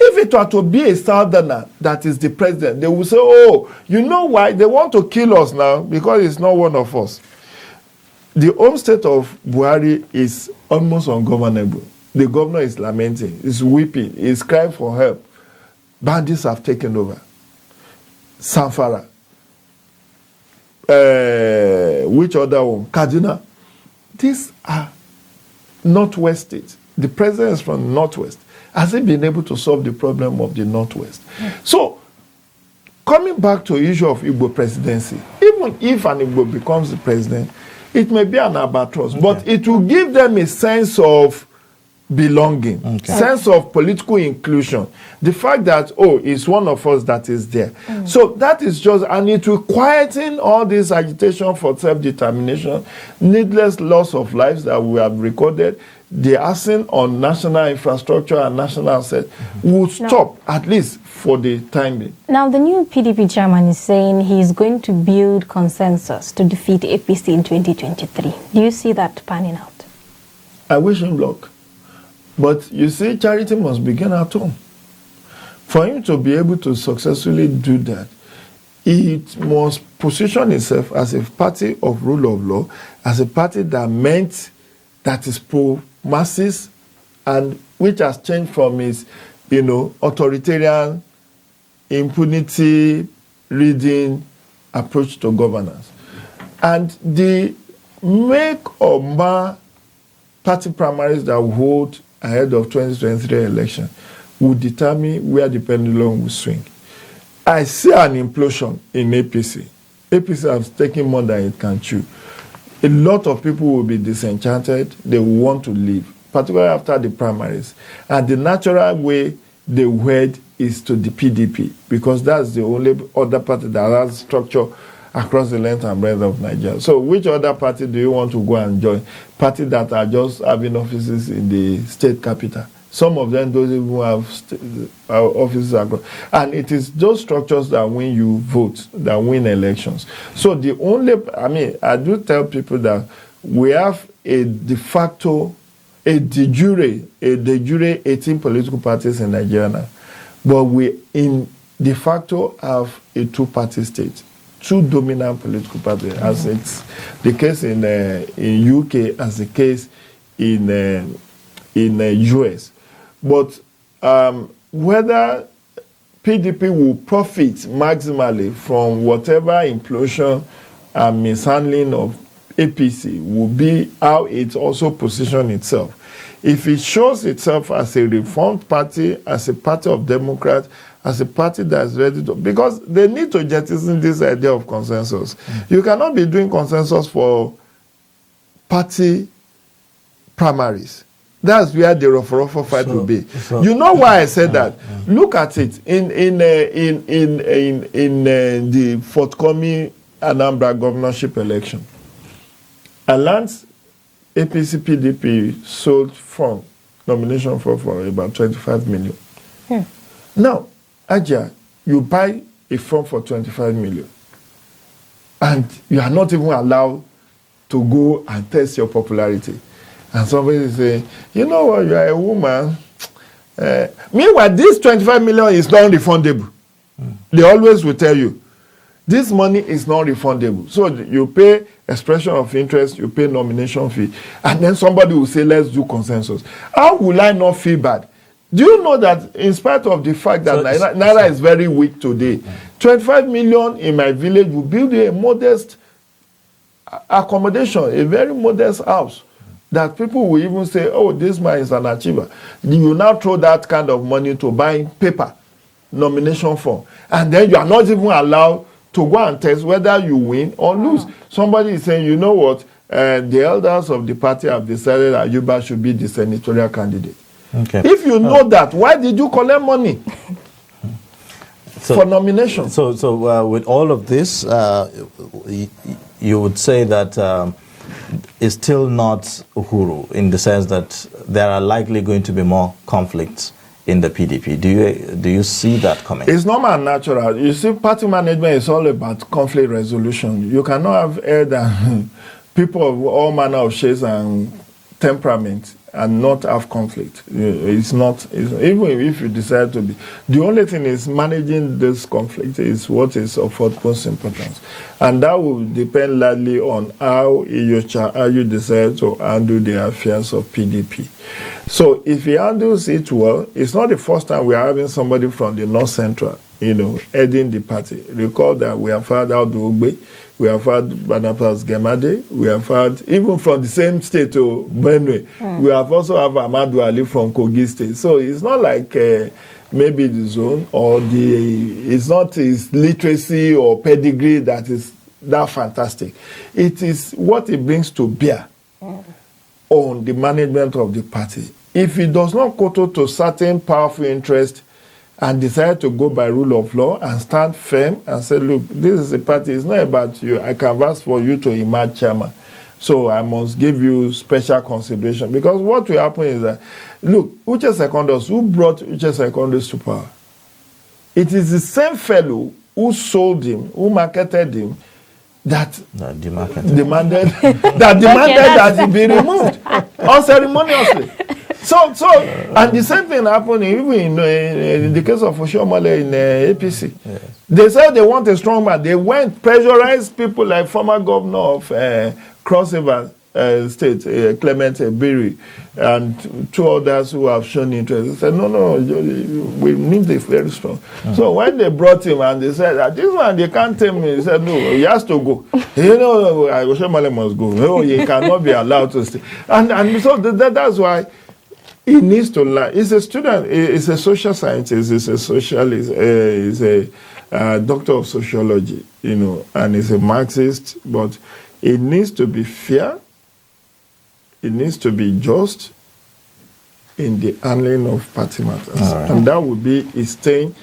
Speaker 15: If it were to be a southerner that is the president, they will say, oh, you know why? They want to kill us now because it's not one of us. The home state of Buhari is almost ungovernable. The governor is lamenting, is weeping, is crying for help. Bandits have taken over. Zamfara. Which other one? Kaduna. These are Northwest states. The president is from Northwest. Has he been able to solve the problem of the Northwest? So, coming back to the issue of Igbo presidency, even if an Igbo becomes the president, it may be an albatross, but it will give them a sense of belonging, sense of political inclusion. The fact that, oh, it's one of us that is there. So that is just, and it will quieten all this agitation for self-determination, needless loss of lives that we have recorded. The arson on national infrastructure and national assets will stop, at least for the time being.
Speaker 1: Now, the new PDP chairman is saying he's going to build consensus to defeat APC in 2023. Do you see that panning out?
Speaker 15: I wish him luck. But you see, charity must begin at home. For him to be able to successfully do that, it must position itself as a party of rule of law, as a party that is pro-masses, and which has changed from its, authoritarian, impunity, reading approach to governance. And the make or mar party primaries that will hold ahead of 2023 election will determine where the pendulum will swing. I see an implosion in APC. APC has taken more than it can chew. A lot of people will be disenchanted. They will want to leave, particularly after the primaries. And the natural way they will head is to the PDP, because that's the only other party that has structure across the length and breadth of Nigeria. So which other party do you want to go and join? Parties that are just having offices in the state capital. Some of them don't even have offices across. And it is those structures that win you votes, that win elections. So the only, I do tell people that we have a de facto, a de jure 18 political parties in Nigeria now. But we, in de facto, have a two-party state. Two dominant political parties, as it's the case in UK, as the case in US. But whether PDP will profit maximally from whatever implosion and mishandling of APC will be how it also positions itself. If it shows itself as a reformed party, as a party of Democrats, as a party that is ready to, because they need to jettison this idea of consensus. You cannot be doing consensus for party primaries. That's where the rough fight will be. You know why I said that? Look at it in the forthcoming Anambra governorship election. Alliance APC PDP sold from nomination for about 25 million. Now, Ajia, you buy a form for 25 million and you are not even allowed to go and test your popularity. And somebody is saying, you know what, you are a woman. Meanwhile, this 25 million is non-refundable. They always will tell you, this money is non-refundable. So you pay expression of interest, you pay nomination fee, and then somebody will say, let's do consensus. How will I not feel bad? Do you know that in spite of the fact that Naira is very weak today, 25 million in my village will build a modest accommodation, a very modest house, that people will even say, oh, this man is an achiever. You now throw that kind of money to buy paper, nomination form, and then you are not even allowed to go and test whether you win or lose. Somebody is saying, you know what, the elders of the party have decided that Ayuba should be the senatorial candidate. Okay. If you know that, why did you collect money for nomination?
Speaker 2: So with all of this, you would say that it's still not Uhuru, in the sense that there are likely going to be more conflicts in the PDP. Do you see that coming?
Speaker 15: It's normal and natural. You see, party management is all about conflict resolution. You cannot have air than people of all manner of shades and temperament and not have conflict. Even if you decide to be, the only thing is managing this conflict is what is of utmost importance, and that will depend largely on how you decide to handle the affairs of PDP. So if he handles it well, it's not the first time we are having somebody from the North Central, heading the party. Recall that we have had Audu Ogbe, we have had Barnabas Gemade, we have had, even from the same state to Benue, we have also have Amadou Ali from Kogi State. So it's not like maybe the zone or it's not his literacy or pedigree that is that fantastic. It is what it brings to bear on the management of the party. If he does not cater to certain powerful interests and decide to go by rule of law and stand firm and say, look, this is a party, it's not about you. I canvass for you to emerge chairman. So I must give you special consideration. Because what will happen is that, look, Uche Secondus, who brought Uche Secondus to power? It is the same fellow who sold him, who marketed him, that demanded that he be removed unceremoniously. So, and the same thing happened even in the case of Oshomole in APC. Yes. They said they want a strong man. They went, pressurized people like former governor of Cross River State, Clement Ebiri, and two others who have shown interest. They said, no, we need a very strong. So when they brought him and they said, this one, they can't tell me. He said, no, he has to go. Oshomole must go. No, he cannot be allowed to stay. And so that's why he needs to learn. He's a student. He's a social scientist. He's a socialist. He's a doctor of sociology, and he's a Marxist. But it needs to be fair. It needs to be just in the handling of party matters. Right. And that would be his staying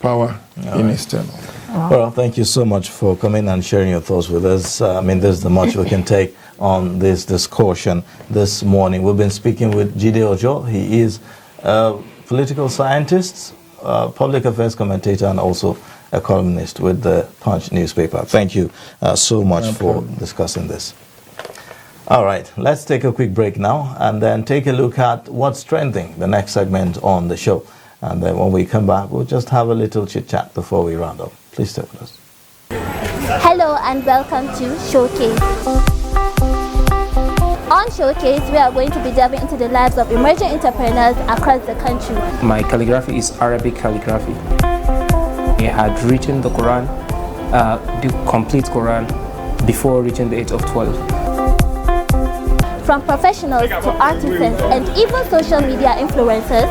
Speaker 15: power in his tenure.
Speaker 2: Well, thank you so much for coming and sharing your thoughts with us. There's the much we can take on this discussion this morning. We've been speaking with Jide Ojo. He is a political scientist, public affairs commentator, and also a columnist with the Punch newspaper. Thank you so much for discussing this. All right, let's take a quick break now and then take a look at what's trending, the next segment on the show. And then when we come back, we'll just have a little chit-chat before we round up. Please stay with us.
Speaker 16: Hello and welcome to Showcase. On Showcase, we are going to be delving into the lives of emerging entrepreneurs across the country.
Speaker 17: My calligraphy is Arabic calligraphy. I had written the Quran, the complete Quran, before reaching the age of 12.
Speaker 16: From professionals to artisans and even social media influencers,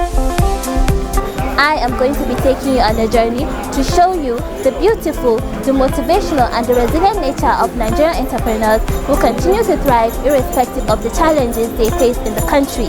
Speaker 16: I am going to be taking you on a journey to show you the beautiful, the motivational and the resilient nature of Nigerian entrepreneurs who continue to thrive irrespective of the challenges they face in the country.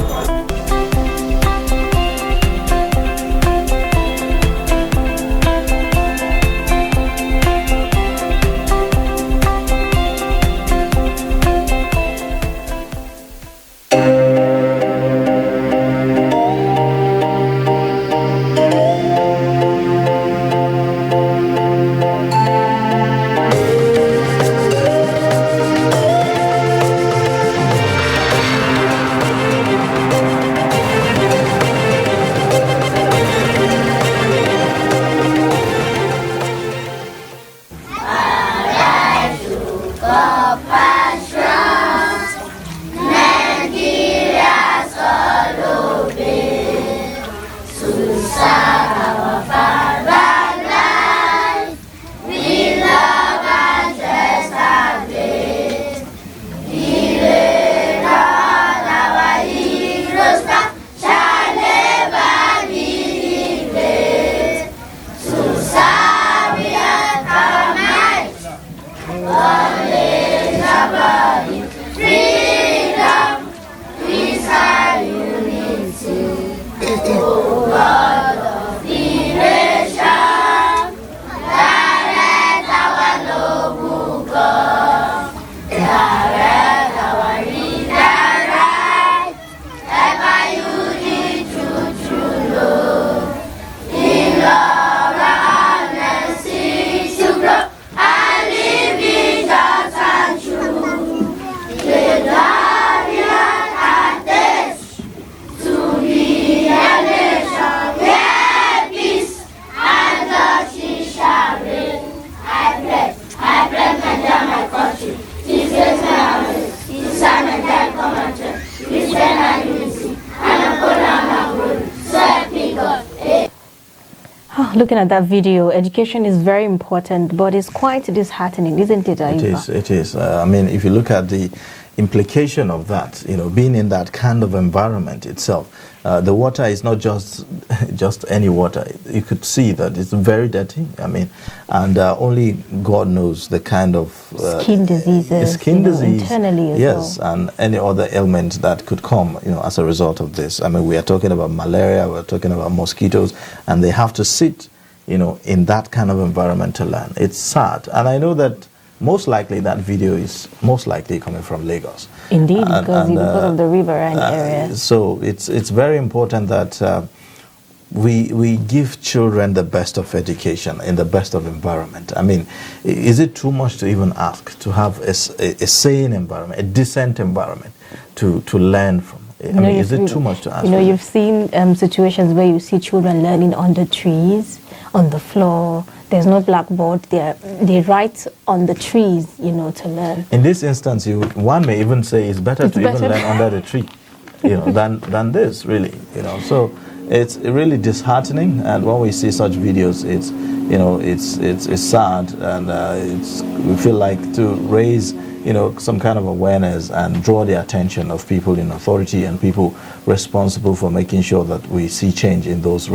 Speaker 1: Looking at that video, education is very important, but it's quite disheartening, isn't it, Ayuba?
Speaker 2: It is. I mean, if you look at the implication of that, being in that kind of environment itself, the water is not just any water. You could see that it's very dirty. I mean, and only God knows the kind of
Speaker 1: skin diseases, internally as
Speaker 2: yes,
Speaker 1: well.
Speaker 2: and any other ailment that could come, as a result of this. I mean, we are talking about malaria, we're talking about mosquitoes, and they have to sit, in that kind of environment to learn. It's sad, and I know that most likely that video is most likely coming from Lagos.
Speaker 1: Indeed, because of the river and area.
Speaker 2: So it's very important that we give children the best of education in the best of environment. I mean, is it too much to even ask to have a sane environment, a decent environment to learn from? I mean, is it too much to ask?
Speaker 1: You've seen situations where you see children learning under trees, on the floor. There's no blackboard. They write on the trees, to learn.
Speaker 2: In this instance, one may even say it's better to even learn under the tree, than this, really. So it's really disheartening. And when we see such videos, it's sad, and we feel like to raise some kind of awareness and draw the attention of people in authority and people responsible for making sure that we see change in those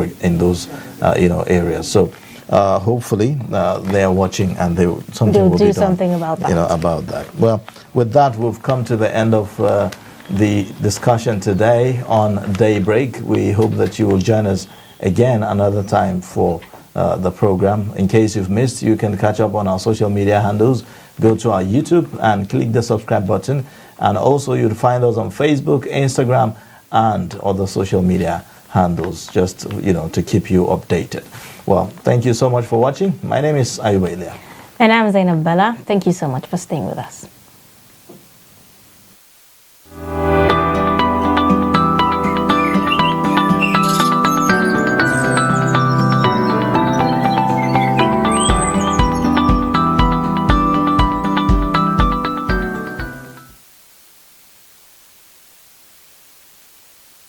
Speaker 2: areas. So hopefully they are watching and they'll
Speaker 1: do something about that.
Speaker 2: About that. Well, with that, we've come to the end of the discussion today on Daybreak. We hope that you will join us again another time for the program. In case you've missed, you can catch up on our social media handles. Go to our YouTube and click the subscribe button. And also you'll find us on Facebook, Instagram, and other social media handles, just to keep you updated. Well, thank you so much for watching. My name is Ayuba Ilia.
Speaker 1: And I'm Zainab Bella. Thank you so much for staying with us.